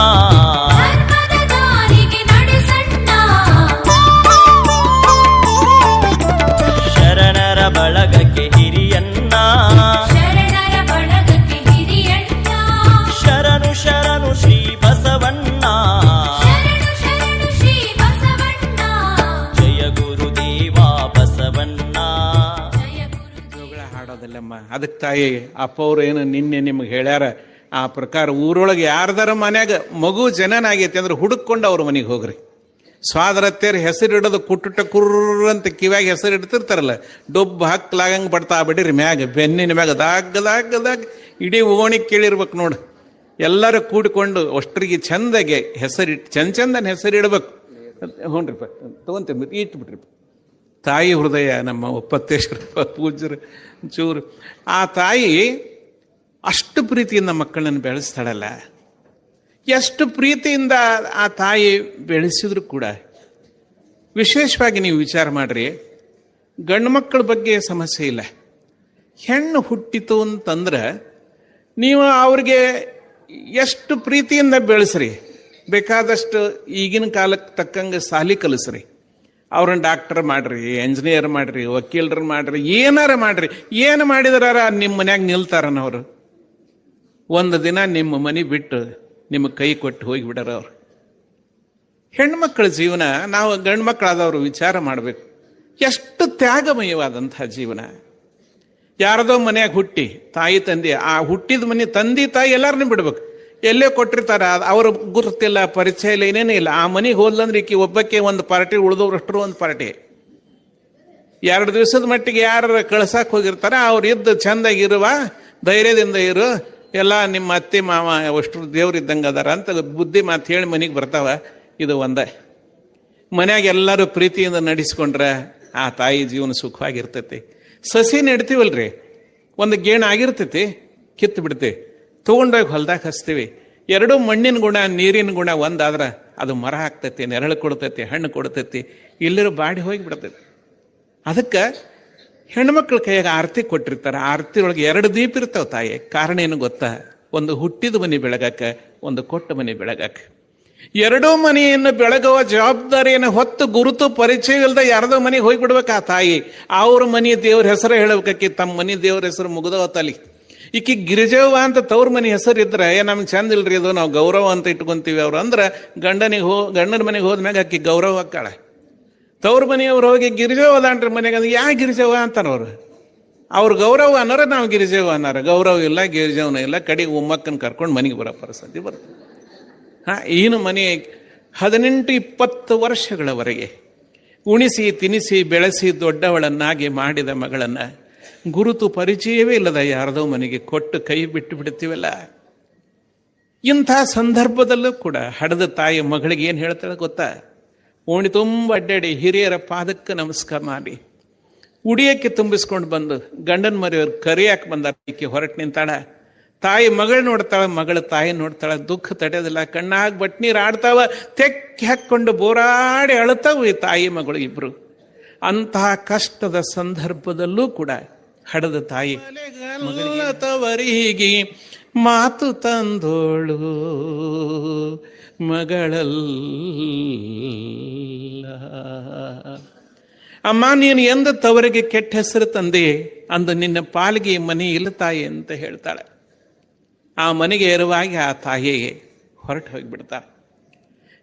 ಶರಣರ ಬಳಗಕ್ಕೆ ಹಿರಿಯನ್ನ, ಶರಣು ಶರಣು ಶ್ರೀ ಬಸವಣ್ಣ. ಜಯ ಗುರುದೇವ ಬಸವಣ್ಣ. ಜೋಗಳ ಹಾಡೋದಿಲ್ಲಮ್ಮ. ಅದಕ್ಕೆ ತಾಯಿ ಅಪ್ಪ ಅವ್ರು ಏನು ನಿನ್ನೆ ನಿಮ್ಗೆ ಹೇಳ್ಯಾರ ಆ ಪ್ರಕಾರ ಊರೊಳಗೆ ಯಾರ್ದಾರ ಮನ್ಯಾಗ ಮಗು ಜನನಾಗೈತಿ ಅಂದ್ರೆ ಹುಡುಕೊಂಡು ಅವ್ರ ಮನೆಗೆ ಹೋಗ್ರಿ. ಸ್ವಾದರತ್ತೇರು ಹೆಸರಿಡೋದು ಕುಟ್ಟುಟ ಕುರ್ರ ಅಂತ ಕಿವ್ಯಾಗ ಹೆಸರು ಇಡ್ತಿರ್ತಾರಲ್ಲ, ಡೊಬ್ಬು ಹಾಕ್ಲಾಗಂಗೆ ಬಡ್ತಾ ಬಿಡ್ರಿ ಮ್ಯಾಗ, ಬೆನ್ನಿನ ಮ್ಯಾಗ ದಾಗ್ ಇಡೀ ಓಣಿ ಕೇಳಿರ್ಬೇಕು ನೋಡು. ಎಲ್ಲರೂ ಕೂಡಿಕೊಂಡು ಅಷ್ಟರಿಗೆ ಚಂದಗೆ ಚಂದನ ಹೆಸರಿಡ್ಬೇಕು. ಹ್ಞೂ ರೀ ತಗೊಂತೀವಿ, ಇಟ್ಬಿಟ್ರಿ. ತಾಯಿ ಹೃದಯ ನಮ್ಮ ಒಪ್ಪತ್ತೇಶ್ವರ ಪೂಜ್ಯರು ಚೂರು. ಆ ತಾಯಿ ಅಷ್ಟು ಪ್ರೀತಿಯಿಂದ ಮಕ್ಕಳನ್ನು ಬೆಳೆಸ್ತಾಳಲ್ಲ, ಎಷ್ಟು ಪ್ರೀತಿಯಿಂದ ಆ ತಾಯಿ ಬೆಳೆಸಿದ್ರು ಕೂಡ. ವಿಶೇಷವಾಗಿ ನೀವು ವಿಚಾರ ಮಾಡ್ರಿ, ಗಂಡು ಮಕ್ಕಳ ಬಗ್ಗೆ ಸಮಸ್ಯೆ ಇಲ್ಲ. ಹೆಣ್ಣು ಹುಟ್ಟಿತು ಅಂತಂದ್ರೆ ನೀವು ಅವ್ರಿಗೆ ಎಷ್ಟು ಪ್ರೀತಿಯಿಂದ ಬೆಳೆಸ್ರಿ, ಬೇಕಾದಷ್ಟು ಈಗಿನ ಕಾಲಕ್ಕೆ ತಕ್ಕಂಗೆ ಸಾಲಿ ಕಲಿಸ್ರಿ. ಅವ್ರನ್ನ ಡಾಕ್ಟರ್ ಮಾಡ್ರಿ, ಎಂಜಿನಿಯರ್ ಮಾಡ್ರಿ, ವಕೀಲರು ಮಾಡ್ರಿ, ಏನಾರ ಮಾಡ್ರಿ, ಏನು ಮಾಡಿದಾರ ನಿಮ್ಮ ಮನ್ಯಾಗ ನಿಲ್ತಾರನವ್ರು. ಒಂದು ದಿನ ನಿಮ್ಮ ಮನೆ ಬಿಟ್ಟು ನಿಮ್ಮ ಕೈ ಕೊಟ್ಟು ಹೋಗಿಬಿಡಾರ ಅವ್ರು. ಹೆಣ್ಮಕ್ಳ ಜೀವನ ನಾವು ಗಂಡು ಮಕ್ಕಳಾದವರು ವಿಚಾರ ಮಾಡಬೇಕು. ಎಷ್ಟು ತ್ಯಾಗಮಯವಾದಂತಹ ಜೀವನ. ಯಾರದೋ ಮನೆಯಾಗ ಹುಟ್ಟಿ ತಾಯಿ ತಂದೆ, ಆ ಹುಟ್ಟಿದ ಮನೆ ತಂದೆ ತಾಯಿ ಎಲ್ಲಾರನ್ನೂ ಬಿಡ್ಬೇಕು. ಎಲ್ಲೇ ಕೊಟ್ಟಿರ್ತಾರ, ಅವ್ರ ಗುರುತಿಲ್ಲ, ಪರಿಚಯ ಇಲ್ಲ, ಏನೇನೇ ಇಲ್ಲ. ಆ ಮನೆಗೆ ಹೋದ್ಲಂದ್ರೆ ಈಕಿ ಒಬ್ಬಕ್ಕೆ ಒಂದು ಪಾರ್ಟಿ, ಉಳಿದವ್ರಷ್ಟರು ಒಂದು ಪಾರ್ಟಿ. 2 ದಿವಸದ ಮಟ್ಟಿಗೆ ಯಾರು ಕಳ್ಸಕ್ಕೆ ಹೋಗಿರ್ತಾರ ಅವ್ರು ಇದ್ದು ಚಂದಾಗಿರುವ, ಧೈರ್ಯದಿಂದ ಇರು, ಎಲ್ಲ ನಿಮ್ಮ ಅತ್ತೆ ಮಾವ ಅಷ್ಟು ದೇವ್ರಿದ್ದಂಗೆ ಅದಾರ ಅಂತ ಬುದ್ಧಿ ಮಾತು ಹೇಳಿ ಮನೆಗೆ ಬರ್ತಾವ. ಇದು ಒಂದೇ. ಮನ್ಯಾಗ ಎಲ್ಲರೂ ಪ್ರೀತಿಯಿಂದ ನಡೆಸ್ಕೊಂಡ್ರೆ ಆ ತಾಯಿ ಜೀವನ ಸುಖವಾಗಿರ್ತೈತಿ. ಸಸಿ ನೆಡ್ತೀವಲ್ರಿ, ಒಂದು ಗೇಣು ಆಗಿರ್ತೈತಿ, ಕಿತ್ತು ಬಿಡ್ತೀವಿ, ತೊಗೊಂಡೋಗಿ ಹೊಲ್ದಾಗ ಹಚ್ತೀವಿ. 2 ಮಣ್ಣಿನ ಗುಣ ನೀರಿನ ಗುಣ ಒಂದಾದ್ರೆ ಅದು ಮರ ಆಗ್ತೈತಿ, ನೆರಳು ಕೊಡ್ತೈತಿ, ಹಣ್ಣು ಕೊಡ್ತೈತಿ, ಇಲ್ಲರೂ ಬಾಡಿ ಹೋಗಿ ಬಿಡ್ತೈತಿ. ಅದಕ್ಕೆ ಹೆಣ್ಮಕ್ಳ ಕೈಯಾಗ ಆರತಿ ಕೊಟ್ಟಿರ್ತಾರೆ. ಆರತಿ ಒಳಗೆ 2 ದೀಪ ಇರ್ತಾವ ತಾಯಿ. ಕಾರಣ ಏನು ಗೊತ್ತಾ? ಒಂದು ಹುಟ್ಟಿದ ಮನೆ ಬೆಳಗಾಕ, ಒಂದು ಕೊಟ್ಟ ಮನೆ ಬೆಳಗಾಕ. 2 ಮನೆಯನ್ನು ಬೆಳಗುವ ಜವಾಬ್ದಾರಿಯನ್ನು ಹೊತ್ತು ಗುರುತು ಪರಿಚಯ ಇಲ್ಲದ ಯಾರದೋ ಮನೆಗೆ ಹೋಗ್ಬಿಡ್ಬೇಕು ಆ ತಾಯಿ. ಅವ್ರ ಮನೆ ದೇವ್ರ ಹೆಸರು ಹೇಳ್ಬೇಕಾಕಿ, ತಮ್ಮ ಮನೆ ದೇವ್ರ ಹೆಸರು ಮುಗ್ದವ ತಲಿ. ಈಕಿ ಗಿರಿಜವ್ವ ಅಂತ ತವ್ರ ಮನೆ ಹೆಸರು ಇದ್ರೆ ನಮ್ಗೆ ಚಂದ ಇಲ್ರಿ, ಅದು ನಾವು ಗೌರವ ಅಂತ ಇಟ್ಕೊಂತೀವಿ. ಅವ್ರು ಅಂದ್ರೆ ಗಂಡನ ಮನೆಗೆ ಹೋದ್ಮ್ಯಾಗ ಆಕಿ ಗೌರವ ಹಾಕಾಳ. ತವ್ರ ಮನೆಯವ್ರು ಹೋಗಿ ಗಿರಿಜವ್ವ ಅದಾನ್ರಿ ಮನೆಗೆ ಅಂದ್ರೆ ಯಾ ಗಿರಿಜವ್ವ ಅಂತಾನವ್ರು. ಅವ್ರ ಗೌರವ ಅನ್ನೋರ ನಾವು ಗಿರಿಜವ್ವ ಅನ್ನಾರ. ಗೌರವ ಇಲ್ಲ, ಗಿರಿಜವ್ನ ಇಲ್ಲ, ಕಡೆಗೆ ಉಮ್ಮಕ್ಕನ ಕರ್ಕೊಂಡು ಮನೆಗೆ ಬರೋ ಪರಿಸ್ಥಿತಿ ಬರ್ತದೆ. ಏನು ಮನೆ 18-20 ವರ್ಷಗಳವರೆಗೆ ಉಣಿಸಿ ತಿನಿಸಿ ಬೆಳೆಸಿ ದೊಡ್ಡವಳನ್ನಾಗಿ ಮಾಡಿದ ಮಗಳನ್ನ ಗುರುತು ಪರಿಚಯವೇ ಇಲ್ಲದ ಯಾರದೋ ಮನೆಗೆ ಕೊಟ್ಟು ಕೈ ಬಿಟ್ಟು ಬಿಡ್ತೀವಲ್ಲ. ಇಂಥ ಸಂದರ್ಭದಲ್ಲೂ ಕೂಡ ಹಡದ ತಾಯಿ ಮಗಳಿಗೆ ಏನು ಹೇಳ್ತಾಳೆ ಗೊತ್ತಾ? ಓಣಿ ತುಂಬ ಅಡ್ಡಾಡಿ ಹಿರಿಯರ ಪಾದಕ್ಕೆ ನಮಸ್ಕಾರ ಮಾಡಿ ಉಡಿಯಕ್ಕೆ ತುಂಬಿಸ್ಕೊಂಡು ಬಂದು ಗಂಡನ ಮರಿಯವ್ರು ಕರಿಯಾಕೆ ಬಂದಾರ. ಈಕೆ ಹೊರಟು ನಿಂತಾಳ. ತಾಯಿ ಮಗಳು ನೋಡ್ತಾಳ, ಮಗಳ ತಾಯಿ ನೋಡ್ತಾಳ, ದುಃಖ ತಡೆಯೋದಿಲ್ಲ, ಕಣ್ಣಾಗ ಬಟ್ನೀರು ಆಡ್ತಾವ, ತೆಕ್ಕಿ ಹಾಕ್ಕೊಂಡು ಬೋರಾಡಿ ಅಳುತ್ತಾವು ಈ ತಾಯಿ ಮಗಳು ಇಬ್ರು. ಅಂತಹ ಕಷ್ಟದ ಸಂದರ್ಭದಲ್ಲೂ ಕೂಡ ಹಡದ ತಾಯಿ ತವರಿಗೆ ಮಾತು ತಂದೋಳು ಮಗಳಲ್ಲ. ಅಮ್ಮ, ನೀನು ಎಂದ ತವರಿಗೆ ಕೆಟ್ಟ ಹೆಸರು ತಂದೆ, ಅಂದು ನಿನ್ನ ಪಾಲಿಗೆ ಮನೆ ಇಲ್ಲ ತಾಯಿ ಅಂತ ಹೇಳ್ತಾಳೆ. ಆ ಮನೆಗೆ ಏರುವಾಗಿ ಆ ತಾಯಿಗೆ ಹೊರಟು ಹೋಗಿಬಿಡ್ತಾಳೆ.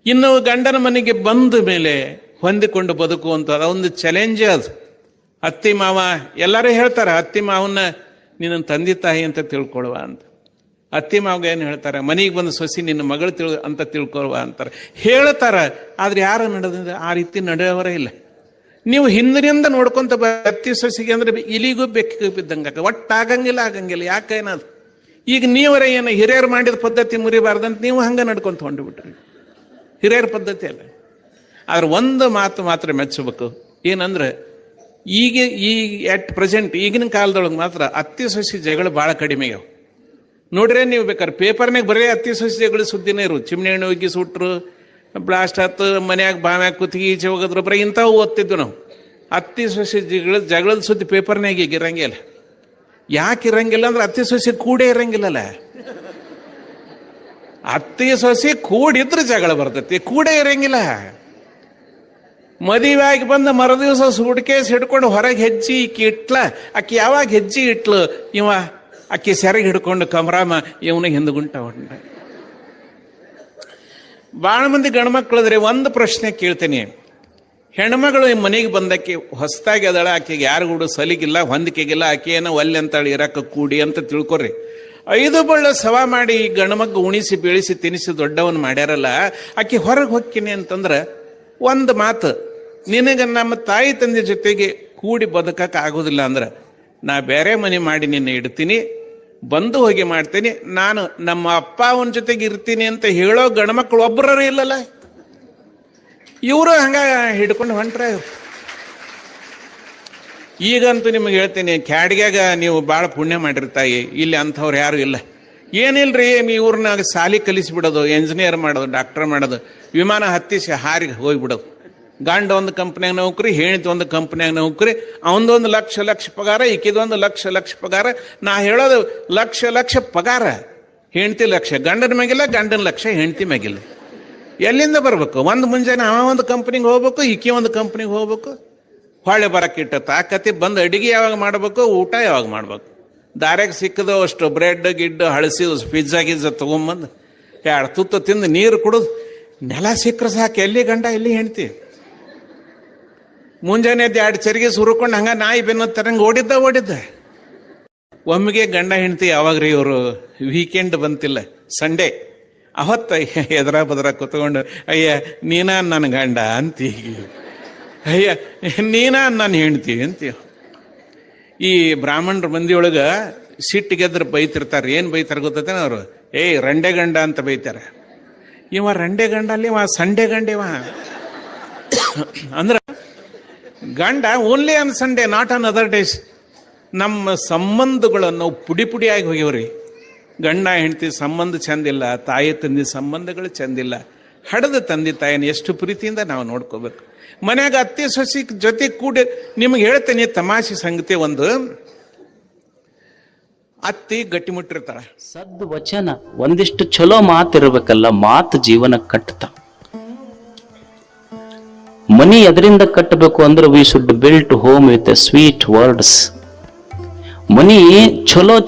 ಇನ್ನು ಗಂಡನ ಮನೆಗೆ ಬಂದ ಮೇಲೆ ಹೊಂದಿಕೊಂಡು ಬದುಕುವಂತ ಅದೊಂದು ಚಾಲೆಂಜ್. ಅದು ಅತ್ತಿ ಮಾವ ಎಲ್ಲರೂ ಹೇಳ್ತಾರೆ, ಅತ್ತಿ ಮಾವನ್ನ ನಿನ್ನ ತಂದೆ ತಾಯಿ ಅಂತ ತಿಳ್ಕೊಳುವ ಅಂತ. ಅತ್ತಿ ಮಾವಗ ಏನು ಹೇಳ್ತಾರೆ? ಮನೆಗೆ ಬಂದು ಸೊಸಿ ನಿನ್ನ ಮಗಳು ಅಂತ ತಿಳ್ಕೊಳುವ ಅಂತಾರೆ, ಹೇಳ್ತಾರ. ಆದ್ರೆ ಯಾರು ನಡೆದ ಆ ರೀತಿ ನಡೆಯವರೇ ಇಲ್ಲ. ನೀವು ಹಿಂದಿನಿಂದ ನೋಡ್ಕೊಂತ ಅತ್ತಿ ಸೊಸಿಗೆ ಅಂದ್ರೆ ಇಲಿಗೂ ಬೆಕ್ಕಿಗೂ ಬಿದ್ದಂಗ ಒಟ್ಟಾಗಂಗಿಲ್ಲ, ಆಗಂಗಿಲ್ಲ. ಯಾಕೇನದು? ಈಗ ನೀವರ ಏನು ಹಿರಿಯರು ಮಾಡಿದ ಪದ್ಧತಿ ಮುರಿಬಾರ್ದಂತ ನೀವು ಹಂಗ ನಡ್ಕೊಂತ ಹೊಂಡ್ಬಿಟ್ರಿ. ಹಿರಿಯರ ಪದ್ಧತಿ ಅಲ್ಲ. ಆದ್ರೆ ಒಂದು ಮಾತು ಮಾತ್ರ ಮೆಚ್ಚಬೇಕು, ಏನಂದ್ರೆ ಈಗ ಅಟ್ ಪ್ರೆಸೆಂಟ್ ಈಗಿನ ಕಾಲದೊಳಗೆ ಮಾತ್ರ ಅತ್ತಿ ಸೊಸಿ ಜಗಳ ಭಾಳ ಕಡಿಮೆ ಆಗ್ಯಾವ. ನೋಡ್ರೆ ನೀವು ಬೇಕಾದ್ರೆ ಪೇಪರ್ನಾಗ ಬರೀ ಅತ್ತಿ ಸೊಸಿ ಜಗಳ ಸುದ್ದಿನೇ ಇರು. ಚಿಮ್ನೆ ಹಣ್ಣು ಹೋಗಿ ಸುಟ್ರು, ಬ್ಲಾಸ್ಟ್ ಆತು, ಮನ್ಯಾಗ ಬಾವ್ಯಾಗ ಕುತ್ತಿಗೆ ಈಚೆ ಹೋಗಿದ್ರು, ಬರೀ ಇಂಥವು ಓದ್ತಿದ್ವು ನಾವು. ಅತ್ತಿ ಸೊಸಿ ಜಗಳದ ಸುದ್ದಿ ಪೇಪರ್ನಾಗ ಈಗ ಇರಂಗಿಲ್ಲ. ಯಾಕೆ ಇರಂಗಿಲ್ಲ ಅಂದ್ರೆ ಅತ್ತಿ ಸೊಸಿ ಕೂಡೇ ಇರಂಗಿಲ್ಲಲ್ಲ. ಅತ್ತಿ ಸೊಸಿ ಕೂಡಿದ್ರೆ ಜಗಳ ಬರ್ತೈತಿ, ಕೂಡೇ ಇರಂಗಿಲ್ಲ. ಮದುವೆಯಾಗಿ ಬಂದ ಮರದಿವಸ ಸೂಟ್ಕೇಸ್ ಹಿಡ್ಕೊಂಡು ಹೊರಗೆ ಹೆಜ್ಜಿ ಈಕಿ ಇಟ್ಲ. ಆಕಿ ಯಾವಾಗ ಹೆಜ್ಜಿ ಇಟ್ಲು, ಇವ ಆಕಿ ಸೆರಗಿ ಹಿಡ್ಕೊಂಡು ಕಮರಾಮ ಇವನ ಹಿಂದಗುಂಟ ಹೊಂಡ. ಭಾಳ ಮಂದಿ ಗಂಡ್ಮಕ್ಳದ್ರೆ ಒಂದು ಪ್ರಶ್ನೆ ಕೇಳ್ತೇನೆ. ಹೆಣ್ಮಗಳು ಮನೆಗೆ ಬಂದಕ್ಕೆ ಹೊಸದಾಗಿ ಅದಳ, ಆಕೆಗೆ ಯಾರಿಗೂ ಸಲಿಗಿಲ್ಲ, ಹೊಂದಿಕೆಗಿಲ್ಲ, ಆಕೆ ಏನೋ ಒಲ್ಲೆ ಅಂತಾಳೆ ಇರಕ್ಕೆ ಕೂಡಿ ಅಂತ ತಿಳ್ಕೊರಿ. 5 ಬಳ್ಳ ಸವಾ ಮಾಡಿ ಗಂಡ್ಮಗ್ ಉಣಿಸಿ ಬೀಳಿಸಿ ತಿನಿಸಿ ದೊಡ್ಡವನ್ ಮಾಡ್ಯಾರಲ್ಲ, ಆಕೆ ಹೊರಗೆ ಹೊಕ್ಕಿನಿ ಅಂತಂದ್ರೆ ಒಂದು ಮಾತು, ನಿನಗೆ ನಮ್ಮ ತಾಯಿ ತಂದೆ ಜೊತೆಗೆ ಕೂಡಿ ಬದುಕಕ್ಕೆ ಆಗೋದಿಲ್ಲ ಅಂದ್ರೆ ನಾ ಬೇರೆ ಮನೆ ಮಾಡಿ ನಿನ್ನ ಇಡ್ತೀನಿ, ಬಂದು ಹೋಗಿ ಮಾಡ್ತೀನಿ, ನಾನು ನಮ್ಮ ಅಪ್ಪ ಅವನ ಜೊತೆಗೆ ಇರ್ತೀನಿ ಅಂತ ಹೇಳೋ ಗಂಡ್ಮಕ್ಳು ಒಬ್ಬರೂ ಇಲ್ಲಲ್ಲ. ಇವರು ಹಂಗ ಹಿಡ್ಕೊಂಡು ಹೊಂಟ್ರೆ. ಈಗಂತೂ ನಿಮಗೆ ಹೇಳ್ತೀನಿ, ಕ್ಯಾಡ್ಗ್ಯಾಗ ನೀವು ಭಾಳ ಪುಣ್ಯ ಮಾಡಿರ್ತಾಯಿ. ಇಲ್ಲಿ ಅಂಥವ್ರು ಯಾರು ಇಲ್ಲ. ಏನಿಲ್ರಿ, ಇವ್ರನ್ನ ಸಾಲಿ ಕಲಿಸಿಬಿಡೋದು, ಎಂಜಿನಿಯರ್ ಮಾಡೋದು, ಡಾಕ್ಟರ್ ಮಾಡೋದು, ವಿಮಾನ ಹತ್ತಿಸಿ ಹಾರಿಗೆ ಹೋಗಿಬಿಡೋದು. ಗಂಡ ಒಂದು ಕಂಪ್ನ್ಯಾಗ ನೌಕರಿ, ಹೆಣ್ತಿ ಒಂದು ಕಂಪ್ನ್ಯಾಗ ನೌಕರಿ, ಅವನದೊಂದು ಲಕ್ಷ ಪಗಾರ, ಈಕಿದೊಂದು ಲಕ್ಷ ಪಗಾರ. ನಾ ಹೇಳೋದು ಲಕ್ಷ ಪಗಾರ, ಹೆಂಡ್ತಿ ಲಕ್ಷ, ಗಂಡನ ಮ್ಯಾಗಿಲ್ಲ, ಗಂಡನ ಲಕ್ಷ ಹೆಂಡ್ತಿ ಮ್ಯಾಗಿಲ್ಲ. ಎಲ್ಲಿಂದ ಬರ್ಬೇಕು? ಒಂದು ಮುಂಜಾನೆ ಅವ ಒಂದು ಕಂಪ್ನಿಗೆ ಹೋಗ್ಬೇಕು, ಈಕಿ ಒಂದು ಕಂಪ್ನಿಗೆ ಹೋಗ್ಬೇಕು, ಹೊಳೆ ಬರಕ್ಕಿಟ್ಟ ತಾಕತಿ ಬಂದು ಅಡಿಗೆ ಯಾವಾಗ ಮಾಡ್ಬೇಕು, ಊಟ ಯಾವಾಗ ಮಾಡ್ಬೇಕು? ದಾರ್ಯಾಗ ಸಿಕ್ಕದು ಅಷ್ಟು ಬ್ರೆಡ್ ಗಿಡ್ಡು ಹಳಸಿ ಪಿಜ್ಜಾ ಗಿಜ್ಜಾ ತೊಗೊಂಬಂದು 2 ತುತ್ತು ತಿಂದು ನೀರು ಕುಡಿದು ನೆಲ ಸಿಕ್ಕರೆ ಸಾಕು. ಎಲ್ಲಿ ಗಂಡ ಎಲ್ಲಿ ಹೆಂಡ್ತಿ? ಮುಂಜಾನೆ 2 ಚರಿಗೆ ಸುರುಕೊಂಡು ಹಂಗ ನಾಯಿ ಬೆನ್ನ ತರಂಗ ಓಡಿದ್ದ. ಒಮ್ಮೆಗೆ ಗಂಡ ಹೆಂಡ್ತಿ ಯಾವಾಗ್ರಿ ಇವರು ವೀಕೆಂಡ್ ಬಂತಿಲ್ಲ, ಸಂಡೇ ಅವತ್ತ ಎದರ ಬದರ ಕೂತ್ಕೊಂಡು ಅಯ್ಯ ನೀನಾ ನನ್ನ ಗಂಡ ಅಂತಿ, ಅಯ್ಯ ನೀನಾ ನನ್ನ ಹೆಂಡ್ತಿ ಅಂತೀಯ. ಈ ಬ್ರಾಹ್ಮಣರ ಮಂದಿಯೊಳಗ ಸಿಟ್ಟಿಗೆದ್ರ ಬೈತಿರ್ತಾರೆ. ಏನು ಬೈತಾರೆ ಗೊತ್ತೇನ ಅವರು? ರಂಡೆ ಗಂಡ ಅಂತ ಬೈತಾರೆ. ಇವ ರಂಡೆ ಗಂಡ ಅಲ್ಲಿ, ಇವ ಸಂಡೆ ಗಂಡ. ಅಂದ್ರ ಗಂಡ only on Sunday, not on other days. ನಮ್ಮ ಸಂಬಂಧಗಳನ್ನು ಪುಡಿ ಪುಡಿಯಾಗಿ ಹೋಗ್ಯವ್ರಿ. ಗಂಡ ಹೆಂಡತಿ ಸಂಬಂಧ ಚಂದಿಲ್ಲ, ತಾಯಿ ತಂದೆ ಸಂಬಂಧಗಳು ಚಂದಿಲ್ಲ. ಹಡದ ತಂದೆ ತಾಯಿನ ಎಷ್ಟು ಪ್ರೀತಿಯಿಂದ ನಾವು ನೋಡ್ಕೋಬೇಕು. ಮನ್ಯಾಗ ಅತ್ತೆ ಸೊಸಿ ಜೊತೆ ಕೂಡಿ ನಿಮ್ಗೆ ಹೇಳ್ತೇನೆ ತಮಾಷೆ ಸಂಗತಿ. ಒಂದು ಅತ್ತಿ ಗಟ್ಟಿಮುಟ್ಟಿರ್ತಾಳ. ಸದ್ ವಚನ ಒಂದಿಷ್ಟು ಚಲೋ ಮಾತಿರ್ಬೇಕಲ್ಲ, ಮಾತು ಜೀವನ ಕಟ್ಟತ. ಮನಿ ಎದರಿಂದ ಕಟ್ಟಬೇಕು ಅಂದ್ರೆ we should build home with sweet words. ಮನಿ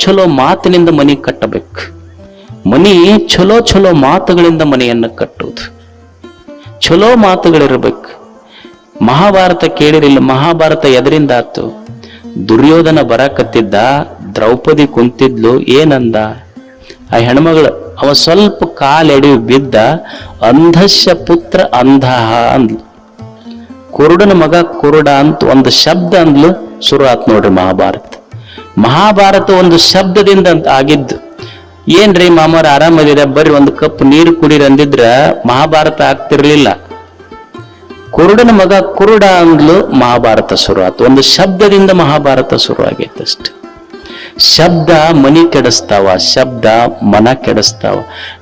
ಚಲೋ ಮಾತಿನಿಂದ ಮನಿ ಕಟ್ಟಬೇಕು. ಮನಿ ಚಲೋ ಮಾತುಗಳಿಂದ ಮನೆಯನ್ನು ಕಟ್ಟುವುದು. ಚಲೋ ಮಾತುಗಳಿರ್ಬೇಕು. ಮಹಾಭಾರತ ಕೇಳಿರಿಲ್ಲ? ಮಹಾಭಾರತ ಎದರಿಂದ ಆತು? ದುರ್ಯೋಧನ ಬರಕತ್ತಿದ್ದ, ದ್ರೌಪದಿ ಕುಂತಿದ್ಲು. ಏನಂದ ಆ ಹೆಣ್ಮಗಳು? ಅವ ಸ್ವಲ್ಪ ಕಾಲೆಡಿ ಬಿದ್ದ, ಅಂಧಸ್ಯ ಪುತ್ರ ಅಂಧಃ ಅಂದ್ಲು. ಕುರುಡನ ಮಗ ಕುರುಡ ಅಂತ ಒಂದು ಶಬ್ದ ಅಂದ್ಲು. ಶುರು ಆತ್ ನೋಡ್ರಿ ಮಹಾಭಾರತ ಒಂದು ಶಬ್ದದಿಂದ ಅಂತ ಆಗಿದ್ದು. ಏನ್ರಿ ಮಾಮರ ಆರಾಮದಿರ, ಬರ್ರಿ ಒಂದು ಕಪ್ ನೀರು ಕುಡೀರಿ ಅಂದಿದ್ರ ಮಹಾಭಾರತ ಆಗ್ತಿರ್ಲಿಲ್ಲ. ಕುರುಡನ ಮಗ ಕುರುಡ ಅಂದ್ಲು, ಮಹಾಭಾರತ ಶುರು ಆತು. ಒಂದು ಶಬ್ದದಿಂದ ಮಹಾಭಾರತ ಶುರು ಆಗೈತೆ ಅಷ್ಟೆ. ಶಬ್ದ ಮನಿ ಕೆಡಿಸ್ತಾವ, ಶಬ್ದ ಮನ ಕೆಡಿಸ್ತಾವ.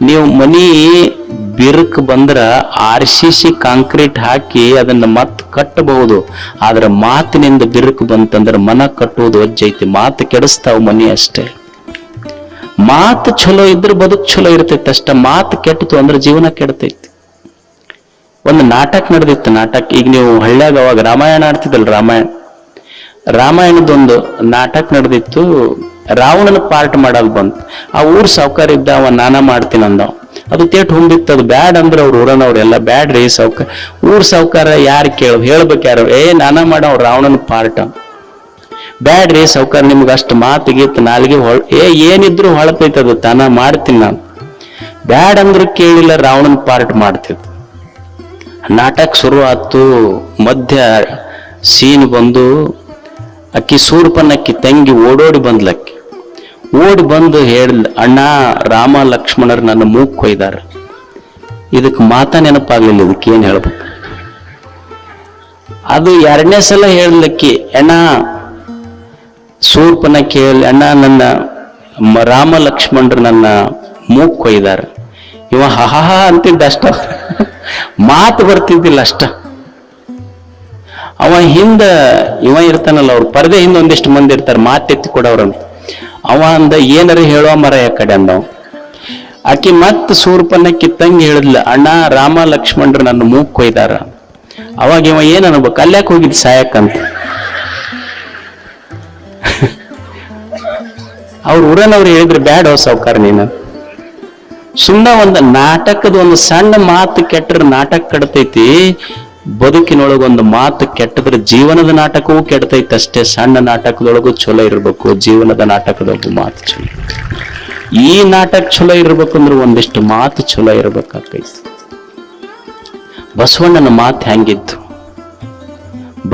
ನೀವು ಮನಿ ಬಿರುಕು ಬಂದ್ರ RCC ಕಾಂಕ್ರೀಟ್ ಹಾಕಿ ಅದನ್ನ ಮತ್ ಕಟ್ಟಬಹುದು. ಆದ್ರೆ ಮಾತಿನಿಂದ ಬಿರುಕು ಬಂತಂದ್ರೆ ಮನ ಕಟ್ಟುವುದು ವಜ್ಜೈತಿ. ಮಾತು ಕೆಡಿಸ್ತಾವ ಮನಿ ಅಷ್ಟೇ. ಮಾತು ಚಲೋ ಇದ್ರೆ ಬದುಕು ಚಲೋ ಇರ್ತೈತಿ ಅಷ್ಟ. ಮಾತು ಕೆಟ್ಟತು ಅಂದ್ರೆ ಜೀವನ ಕೆಡ್ತೈತಿ. ಒಂದು ನಾಟಕ ನಡೆದಿತ್ತು. ಈಗ ನೀವು ಹಳ್ಳ್ಯಾಗ ಅವಾಗ ರಾಮಾಯಣ ಆಡ್ತಿದ್ದಲ್ಲ, ರಾಮಾಯಣದೊಂದು ನಾಟಕ ನಡೆದಿತ್ತು. ರಾವಣನ ಪಾರ್ಟ್ ಮಾಡಲ್ ಬಂತು. ಆ ಊರ್ ಸಾವುಕಾರ ಇದ್ದ, ಅವ ನಾನ ಮಾಡ್ತೀನಿ ಅಂದವ. ಅದು ತೇಟ್ ಹೊಂದಿತ್ತು. ಅದು ಬ್ಯಾಡ್ ಅಂದ್ರೆ ಅವ್ರ ಊರನವ್ರೆಲ್ಲ ಬ್ಯಾಡ್ರಿ ಸಾವುಕಾರ. ಊರ್ ಸಾವುಕಾರ ಯಾರು ಹೇಳ್ಬೇಕು ಯಾರು? ನಾನ ಮಾಡವ್ ರಾವಣನ ಪಾರ್ಟ್. ಬ್ಯಾಡ್ರಿ ಸಾವುಕಾರ, ನಿಮ್ಗೆ ಅಷ್ಟು ಮಾತಿಗಿತ್ತು ನಾಲ್ಗೆ ಏನಿದ್ರು ಹೊಳತೈತದು, ತಾನ ಮಾಡ್ತೀನಿ ನಾನು. ಬ್ಯಾಡ್ ಅಂದ್ರು ಕೇಳಿಲ್ಲ, ರಾವಣನ ಪಾರ್ಟ್ ಮಾಡ್ತಿದ್ದ. ನಾಟಕ ಶುರು ಆತು. ಮಧ್ಯ ಸೀನ್ ಬಂದು ಅಕ್ಕಿ ಸೂರ್ಪನಕ್ಕಿ ತಂಗಿ ಓಡೋಡಿ ಬಂದ್ಲಕ್ಕಿ. ಓಡಿ ಬಂದು ಹೇಳಿದ್, ಅಣ್ಣ ರಾಮ ಲಕ್ಷ್ಮಣರು ನನ್ನ ಮೂಗ್ ಕೊಯ್ದಾರ. ಇದಕ್ಕೆ ಮಾತಾ ನೆನಪಾಗ್ಲಿಲ್ಲ, ಇದಕ್ಕೆ ಏನ್ ಹೇಳ್ಬೇಕು. ಅದು 2ನೇ ಸಲ ಹೇಳ್ಲಕ್ಕಿ, ಅಣ್ಣ ಸೂರ್ಪನಕ್ಕಿ ಹೇಳಿ, ಅಣ್ಣ ನನ್ನ ರಾಮ ಲಕ್ಷ್ಮಣರು ನನ್ನ ಮೂಗ್ ಕೊಯ್ದಾರ. ಇವ ಹಹ ಅಂತಿದ್ದ ಅಷ್ಟ, ಮಾತು ಬರ್ತಿದ್ದಿಲ್ಲ ಅಷ್ಟ. ಅವ ಇವ ಇರ್ತಾನಲ್ಲ, ಅವ್ರ ಪರದೆ ಹಿಂದೆ ಒಂದಿಷ್ಟು ಮಂದಿ ಇರ್ತಾರೆ ಮಾತೆತ್ತಿ ಕೊಡವ್ರಂತ. ಅವ ಅಂದ, ಏನಾರ ಹೇಳುವ ಮರ ಕಡೆ ಅಂದವ. ಆಕಿ ಮತ್ ಸೂರ್ಪನಕ್ಕಿ ತಂಗಿ ಹೇಳಿದ್ಲ, ಅಣ್ಣ ರಾಮ ಲಕ್ಷ್ಮಣರು ನನ್ನ ಮೂಗ್ ಕೊಯ್ದಾರ. ಅವಾಗ ಇವ ಏನ್ ಅನ್ಬೇಕು, ಅಲ್ಯಾಕ್ ಹೋಗಿದ್ ಸಾಯಕ್ಕಂತ. ಅವ್ರ ಊರನವ್ರು ಹೇಳಿದ್ರು, ಬ್ಯಾಡ ಸಾವುಕಾರ ನೀನು. ಸುಮ್ಮನೆ ಒಂದು ನಾಟಕದ ಒಂದು ಸಣ್ಣ ಮಾತು ಕೆಟ್ಟರೆ ನಾಟಕ ಕೆಡ್ತೈತಿ. ಬದುಕಿನೊಳಗೊಂದು ಮಾತು ಕೆಟ್ಟದ್ರೆ ಜೀವನದ ನಾಟಕವೂ ಕೆಡ್ತೈತಿ ಅಷ್ಟೇ. ಸಣ್ಣ ನಾಟಕದೊಳಗೂ ಚಲೋ ಇರ್ಬೇಕು, ಜೀವನದ ನಾಟಕದೊಳಗೂ ಮಾತು ಚಲೋ. ಈ ನಾಟಕ ಚಲೋ ಇರ್ಬೇಕಂದ್ರೆ ಒಂದಿಷ್ಟು ಮಾತು ಚಲೋ ಇರ್ಬೇಕಾಕೈತಿ. ಬಸವಣ್ಣನ ಮಾತು ಹೆಂಗಿತ್ತು?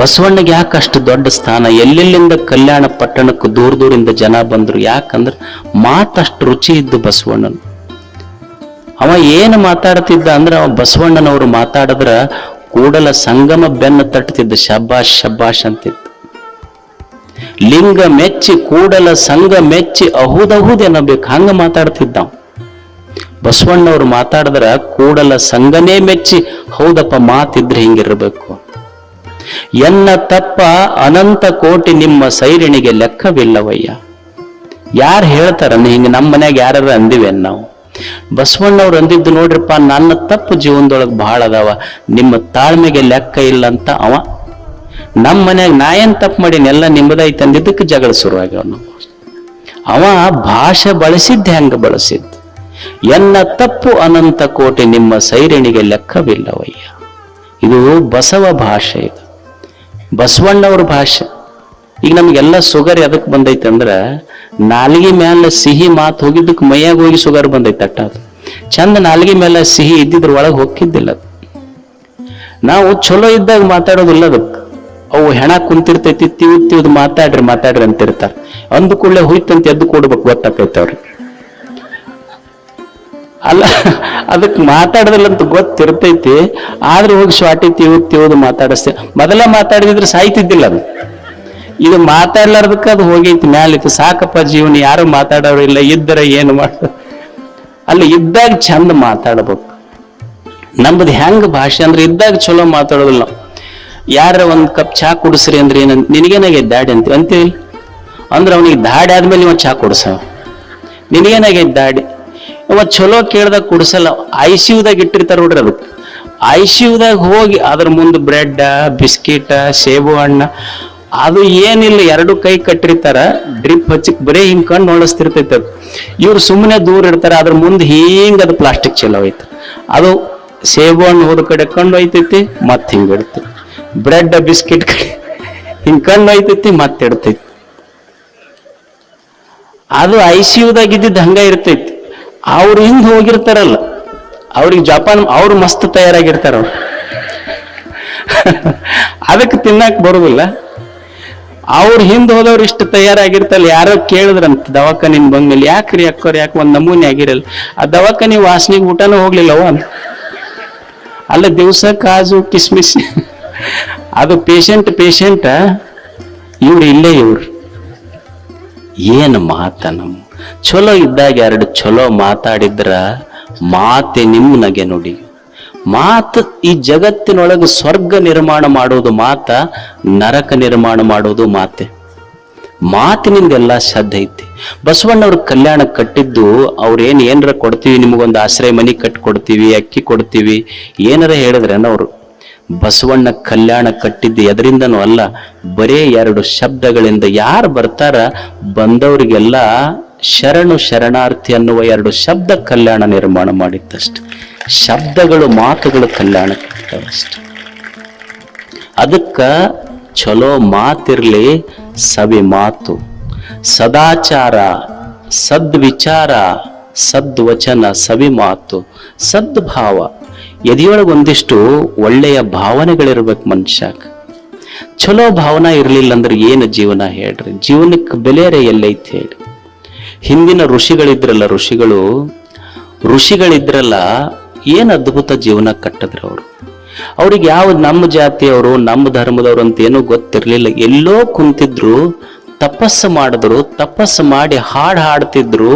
ಬಸವಣ್ಣಗೆ ಯಾಕಷ್ಟು ದೊಡ್ಡ ಸ್ಥಾನ? ಎಲ್ಲೆಲ್ಲಿಂದ ಕಲ್ಯಾಣ ಪಟ್ಟಣಕ್ಕೂ ದೂರದಿಂದ ಜನ ಬಂದ್ರು. ಯಾಕಂದ್ರೆ ಮಾತಷ್ಟು ರುಚಿ ಇದ್ದು ಬಸವಣ್ಣನ. ಅವ ಏನು ಮಾತಾಡ್ತಿದ್ದ ಅಂದ್ರೆ, ಅವ ಬಸವಣ್ಣನವರು ಮಾತಾಡಿದ್ರ ಕೂಡಲ ಸಂಗಮ ಬೆನ್ನ ತಟ್ತಿದ್ದ. ಶಬ್ಬಾಷ್ ಶಬ್ಬಾಷ್ ಅಂತಿದ್ದ. ಲಿಂಗ ಮೆಚ್ಚಿ ಕೂಡಲ ಸಂಘ ಮೆಚ್ಚಿ ಅಹುದಹುದ್ ಅನ್ನಬೇಕು, ಹಂಗ ಮಾತಾಡ್ತಿದ್ದ. ಬಸವಣ್ಣವ್ರು ಮಾತಾಡಿದ್ರ ಕೂಡಲ ಸಂಘನೇ ಮೆಚ್ಚಿ, ಹೌದಪ್ಪ ಮಾತಿದ್ರೆ ಹಿಂಗಿರ್ಬೇಕು. ಎನ್ನ ತಪ್ಪ ಅನಂತ ಕೋಟಿ ನಿಮ್ಮ ಸೈರಿಣಿಗೆ ಲೆಕ್ಕವಿಲ್ಲವಯ್ಯ. ಯಾರು ಹೇಳ್ತಾರ ಹಿಂಗ? ನಮ್ಮ ಮನ್ಯಾಗ ಯಾರ ಅಂದಿವೇನ್ ನಾವು? ಬಸವಣ್ಣವ್ರು ಅಂದಿದ್ದು ನೋಡ್ರಿಪ್ಪ, ನನ್ನ ತಪ್ಪು ಜೀವನದೊಳಗೆ ಬಹಳ ಅದಾವ, ನಿಮ್ಮ ತಾಳ್ಮೆಗೆ ಲೆಕ್ಕ ಇಲ್ಲ ಅಂತ ಅವ. ನಮ್ಮ ಮನ್ಯಾಗ ನಾ ಏನ್ ತಪ್ಪು ಮಾಡೀನಿ, ಎಲ್ಲ ನಿಮ್ಮದೈತೆ ಅಂದಿದ್ದಕ್ಕೆ ಜಗಳ ಶುರುವಾಗ್ಯಾವ. ಅವ ಭಾಷೆ ಬಳಸಿದ್ದ ಹೆಂಗ ಬಳಸಿದ್ದು, ಎನ್ನ ತಪ್ಪು ಅನಂತ ಕೋಟಿ ನಿಮ್ಮ ಸೈರಣಿಗೆ ಲೆಕ್ಕವಿಲ್ಲವಯ್ಯ. ಇದು ಬಸವ ಭಾಷೆ, ಇದು ಬಸವಣ್ಣವ್ರ ಭಾಷೆ. ಈಗ ನಮ್ಗೆಲ್ಲ ಸುಗರ್ ಎದಕ್ ಬಂದೈತೆ ಅಂದ್ರ, ನಾಲ್ಗಿ ಮೇಲೆ ಸಿಹಿ ಮಾತು ಹೋಗಿದ್ದಕ್ಕೆ ಮೈಯಾಗ ಹೋಗಿ ಸುಗರ್ ಬಂದೈತೆ ಅಟ್ಟ. ಅದು ಚಂದ ನಾಲ್ಗಿ ಮೇಲೆ ಸಿಹಿ ಇದ್ದಿದ್ರ ಒಳಗೆ ಹೋಗಿದ್ದಿಲ್ಲ. ನಾವು ಚಲೋ ಇದ್ದಾಗ ಮಾತಾಡೋದಿಲ್ಲ. ಅದಕ್ಕೆ ಅವು ಹೆಣ ಕುಂತಿರ್ತೈತಿ, ತಿವ್ದು ಮಾತಾಡ್ರಿ ಅಂತಿರ್ತಾರೆ. ಅಂದು ಕೂಡಲೇ ಹೋಯ್ತಂತ ಎದ್ದು ಕೊಡ್ಬೇಕು, ಗೊತ್ತಾಕೈತೆ ಅವ್ರಿಗೆ. ಅಲ್ಲ, ಅದಕ್ಕೆ ಮಾತಾಡೋದಿಲ್ಲಂತ ಗೊತ್ತಿರ್ತೈತಿ, ಆದ್ರೆ ಹೋಗಿ ಸ್ವಾಟಿ ತಿವ್ದು ಮಾತಾಡಿಸ್ತೇವೆ. ಮೊದಲೇ ಮಾತಾಡಿದ್ರೆ ಸಾಯ್ತಿದ್ದಿಲ್ಲ ಅದು. ಇದು ಮಾತಾಡ್ಲಾರ್ದಕ್ಕೆ ಅದು ಹೋಗೈತಿ ಮ್ಯಾಲಿತ್ತು. ಸಾಕಪ್ಪ ಜೀವನ, ಯಾರು ಮಾತಾಡೋರು ಇಲ್ಲ, ಇದ್ದರೆ ಏನು ಮಾಡ. ಅಲ್ಲಿ ಇದ್ದಾಗ ಚಂದ ಮಾತಾಡ್ಬೇಕು. ನಮ್ಮದು ಹೆಂಗ ಭಾಷೆ ಅಂದ್ರೆ, ಇದ್ದಾಗ ಚಲೋ ಮಾತಾಡೋದಿಲ್ಲ. ಯಾರ ಒಂದ್ ಕಪ್ ಚಹಾ ಕುಡಿಸ್ರಿ ಅಂದ್ರೆ ಏನಂತ, ನಿನಗೇನಾಗೈತೆ ದಾಡಿ ಅಂತೀವಿ ಅಂದ್ರೆ, ಅವನಿಗೆ ದಾಡಿ ಆದ್ಮೇಲೆ ಇವ ಚಹಾ ಕುಡಿಸವ. ನಿನಗೇನಾಗೈತೆ ದಾಡಿ, ಇವ ಚಲೋ ಕೇಳ್ದಾಗ ಕುಡಿಸಲ್ಲ. ICUದಾಗ ಇಟ್ಟಿರ್ತಾರ ನೋಡ್ರಿ, ಅದಕ್ಕೆ ICUದಾಗ ಹೋಗಿ ಅದ್ರ ಮುಂದೆ ಬ್ರೆಡ್, ಬಿಸ್ಕಿಟ್, ಸೇಬು ಹಣ್ಣ, ಅದು ಏನಿಲ್ಲ, ಎರಡು ಕೈ ಕಟ್ಟಿರ್ತಾರ, ಡ್ರಿಪ್ ಹಚ್ಚಿ ಬರೀ ಹಿಂಗ್ ಕಣ್ಣು ಹೊಳಸ್ತಿರ್ತೈತೆ. ಇವ್ರು ಸುಮ್ಮನೆ ದೂರ ಇರ್ತಾರ, ಅದ್ರ ಮುಂದೆ ಹಿಂಗ ಅದು ಪ್ಲಾಸ್ಟಿಕ್ ಚಲೋ ಐತೆ. ಅದು ಸೇಬು ಹಣ್ಣು ಹೋದ ಕಡೆ ಕಣ್ಣು ಐತೈತಿ, ಮತ್ತೆ ಹಿಂಗ ಇಡ್ತೈತಿ. ಬ್ರೆಡ್ ಬಿಸ್ಕಿಟ್ ಕಡೆ ಹಿಂಗ್ ಕಣ್ಣು ಐತೈತಿ, ಮತ್ತೆ ಇಡ್ತೈತಿ. ಅದು ICUದಾಗ ಇದ್ದಿದ್ದು ಹಂಗ ಇರ್ತೈತಿ. ಅವ್ರು ಹಿಂದ್ ಹೋಗಿರ್ತಾರಲ್ಲ, ಅವ್ರಿಗೆ ಜಪಾನ್ ಅವ್ರು ಮಸ್ತ್ ತಯಾರಾಗಿರ್ತಾರ. ಅವ್ರು ಅದಕ್ಕೆ ತಿನ್ನಕ್ ಬರುದಿಲ್ಲ. ಅವ್ರು ಹಿಂದ್ ಹೋದವ್ರು ಇಷ್ಟು ತಯಾರಾಗಿರ್ತಲ್ಲ. ಯಾರೋ ಕೇಳಿದ್ರಂತ ದವಾಖಾನಿನ್ ಬಂದ್ಮೇಲೆ, ಯಾಕ್ರಿ ಅಕ್ಕೋರ್ ಯಾಕೆ ಒಂದ್ ನಮೂನೆ ಆಗಿರಲ್ಲ, ಆ ದವಾಖಾನಿ ವಾಸನಿಗೆ ಊಟನೂ ಹೋಗ್ಲಿಲ್ಲವ ಅಂತ. ಅಲ್ಲ, ದಿವ್ಸ ಕಾಜು ಕಿಸ್ಮಿಸ್, ಅದು ಪೇಷಂಟ್ ಇವ್ರು ಇಲ್ಲೇ. ಇವ್ರು ಏನು ಮಾತ, ನಮ್ಮ ಚಲೋ ಇದ್ದಾಗ ಎರಡು ಚಲೋ ಮಾತಾಡಿದ್ರ ಮಾತೆ ನಿಮ್ಮನಗೆ ನುಡಿ. ಮಾತು ಈ ಜಗತ್ತಿನೊಳಗೆ ಸ್ವರ್ಗ ನಿರ್ಮಾಣ ಮಾಡೋದು ಮಾತ, ನರಕ ನಿರ್ಮಾಣ ಮಾಡೋದು ಮಾತೆ. ಮಾತಿನಿಂದೆಲ್ಲ ಶ್ರದ್ಧೆ ಐತಿ. ಬಸವಣ್ಣವ್ರ ಕಲ್ಯಾಣ ಕಟ್ಟಿದ್ದು, ಅವ್ರೇನ್ ಏನರ ಕೊಡ್ತೀವಿ, ನಿಮಗೊಂದು ಆಶ್ರಯ ಮನಿ ಕಟ್ಟಿ ಕೊಡ್ತೀವಿ, ಅಕ್ಕಿ ಕೊಡ್ತೀವಿ, ಏನಾರ ಹೇಳಿದ್ರೇನ ಅವರು. ಬಸವಣ್ಣ ಕಲ್ಯಾಣ ಕಟ್ಟಿದ್ದು ಎದರಿಂದನೂ ಅಲ್ಲ, ಬರೇ ಎರಡು ಶಬ್ದಗಳಿಂದ. ಯಾರು ಬರ್ತಾರ ಬಂದವರಿಗೆಲ್ಲ ಶರಣು ಶರಣಾರ್ಥಿ ಅನ್ನುವ ಎರಡು ಶಬ್ದ ಕಲ್ಯಾಣ ನಿರ್ಮಾಣ ಮಾಡಿದ್ದಷ್ಟು. ಶಬ್ದಗಳು, ಮಾತುಗಳು ಕಲ್ಯಾಣ ಕಟ್ಟಿದವಷ್ಟು. ಅದಕ್ಕ ಚಲೋ ಮಾತಿರ್ಲಿ, ಸವಿ ಮಾತು, ಸದಾಚಾರ, ಸದ್ವಿಚಾರ, ಸದ್ವಚನ, ಸವಿ ಮಾತು, ಸದ್ಭಾವ. ಎದೆಯೊಳಗೆ ಒಂದಿಷ್ಟು ಒಳ್ಳೆಯ ಭಾವನೆಗಳಿರ್ಬೇಕು ಮನುಷ್ಯಾಗ. ಚಲೋ ಭಾವನಾ ಇರ್ಲಿಲ್ಲ ಅಂದ್ರೆ ಏನು ಜೀವನ ಹೇಳ್ರಿ? ಜೀವನಕ್ಕೆ ಬೆಲೆಯರೆ ಎಲ್ಲೈತಿ ಹೇಳಿ? ಹಿಂದಿನ ಋಷಿಗಳಿದ್ರಲ್ಲ, ಏನ್ ಅದ್ಭುತ ಜೀವನ ಕಟ್ಟಿದ್ರು ಅವರು. ಅವ್ರಿಗೆ ಯಾವ್ದು ನಮ್ಮ ಜಾತಿಯವರು, ನಮ್ಮ ಧರ್ಮದವ್ರು ಅಂತ ಏನೂ ಗೊತ್ತಿರ್ಲಿಲ್ಲ. ಎಲ್ಲೋ ಕುಂತಿದ್ರು, ತಪಸ್ಸು ಮಾಡಿದ್ರು, ತಪಸ್ಸು ಮಾಡಿ ಹಾಡ್ತಿದ್ರು.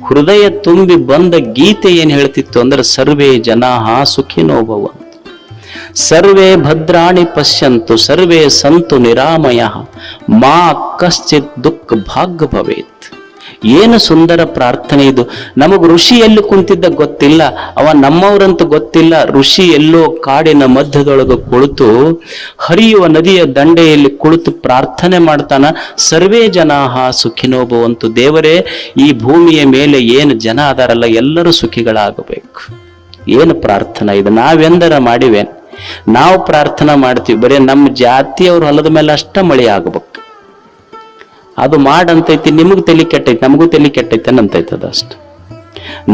ಹೃದಯ ತುಂಬಿ ಬಂದ ಗೀತೆ ಏನ್ ಹೇಳ್ತಿತ್ತು ಅಂದ್ರೆ, ಸರ್ವೇ ಜನಾಃ ಸುಖಿನೋ ಭವಂತು, ಸರ್ವೇ ಭದ್ರಾಣಿ ಪಶ್ಯಂತು, ಸರ್ವೇ ಸಂತು ನಿರಾಮಯಃ, ಮಾ ಕಶ್ಚಿತ್ ದುಃಖ ಭಾಗ್ಯ ಭವೇತ್. ಏನು ಸುಂದರ ಪ್ರಾರ್ಥನೆ ಇದು. ನಮಗ್ ಋಷಿ ಎಲ್ಲಿ ಕುಂತಿದ್ದ ಗೊತ್ತಿಲ್ಲ, ಅವ ನಮ್ಮವ್ರಂತ ಗೊತ್ತಿಲ್ಲ. ಋಷಿ ಎಲ್ಲೋ ಕಾಡಿನ ಮಧ್ಯದೊಳಗೆ ಕುಳಿತು, ಹರಿಯುವ ನದಿಯ ದಂಡೆಯಲ್ಲಿ ಕುಳಿತು ಪ್ರಾರ್ಥನೆ ಮಾಡ್ತಾನ, ಸರ್ವೇ ಜನಾಃ ಸುಖಿನೋ ಭವಂತು. ದೇವರೇ, ಈ ಭೂಮಿಯ ಮೇಲೆ ಏನು ಜನ ಅದಾರಲ್ಲ, ಎಲ್ಲರೂ ಸುಖಿಗಳಾಗಬೇಕು. ಏನು ಪ್ರಾರ್ಥನಾ ಇದು? ನಾವೆಂದರ ಮಾಡಿವೆ? ನಾವು ಪ್ರಾರ್ಥನಾ ಮಾಡ್ತೀವಿ, ಬರೀ ನಮ್ಮ ಜಾತಿಯವ್ರ ಹೊಲದ ಮೇಲೆ ಅಷ್ಟ ಮಳೆ ಆಗ್ಬೇಕು. ಅದು ಮಾಡಂತೈತಿ, ನಿಮಗ್ ತಲೆ ಕೆಟ್ಟೈತಿ, ನಮಗೂ ತಲೆ ಕೆಟ್ಟೈತೆ ಅಂತೈತದ ಅಷ್ಟು.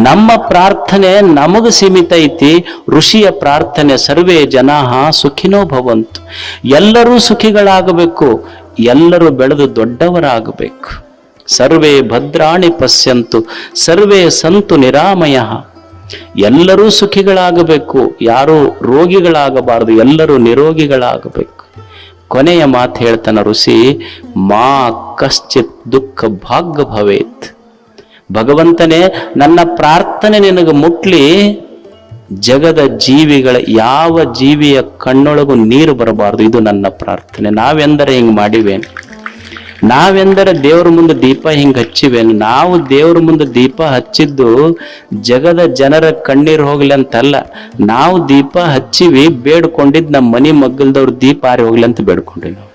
ನಮ್ಮ ಪ್ರಾರ್ಥನೆ ನಮಗ ಸೀಮಿತ ಐತಿ. ಋಷಿಯ ಪ್ರಾರ್ಥನೆ ಸರ್ವೇ ಜನಾಃ ಸುಖಿನೋ ಭವಂತು, ಎಲ್ಲರೂ ಸುಖಿಗಳಾಗಬೇಕು, ಎಲ್ಲರೂ ಬೆಳೆದು ದೊಡ್ಡವರಾಗಬೇಕು. ಸರ್ವೇ ಭದ್ರಾಣಿ ಪಶ್ಯಂತು, ಸರ್ವೇ ಸಂತು ನಿರಾಮಯಃ. ಎಲ್ಲರೂ ಸುಖಿಗಳಾಗಬೇಕು, ಯಾರೂ ರೋಗಿಗಳಾಗಬಾರದು, ಎಲ್ಲರೂ ನಿರೋಗಿಗಳಾಗಬೇಕು. ಕೊನೆಯ ಮಾತು ಹೇಳ್ತಾನ ಋಷಿ, ಮಾ ಕಶ್ಚಿತ್ ದುಃಖ ಭಾಗ್ಯ ಭವೇತ್. ಭಗವಂತನೇ, ನನ್ನ ಪ್ರಾರ್ಥನೆ ನಿನಗೆ ಮುಟ್ಲಿ, ಜಗದ ಜೀವಿಗಳ ಯಾವ ಜೀವಿಯ ಕಣ್ಣೊಳಗೂ ನೀರು ಬರಬಾರದು. ಇದು ನನ್ನ ಪ್ರಾರ್ಥನೆ. ನಾವೆಂದರೆ ಹಿಂಗ್ ಮಾಡಿವೆ. ನಾವೆಂದರೆ ದೇವ್ರ ಮುಂದೆ ದೀಪ ಹಿಂಗ್ ಹಚ್ಚಿವೆ. ನಾವು ದೇವ್ರ ಮುಂದೆ ದೀಪ ಹಚ್ಚಿದ್ದು ಜಗದ ಜನರ ಕಣ್ಣೀರು ಹೋಗ್ಲಿ ಅಂತಲ್ಲ. ನಾವು ದೀಪ ಹಚ್ಚಿವಿ, ಬೇಡ್ಕೊಂಡಿದ್ದು ನಮ್ಮ ಮನೆ ಮಗ್ಗಲ್ದವ್ರ ದೀಪ ಆರಿ ಹೋಗ್ಲಿ ಅಂತ ಬೇಡ್ಕೊಂಡಿವಿ ನಾವು.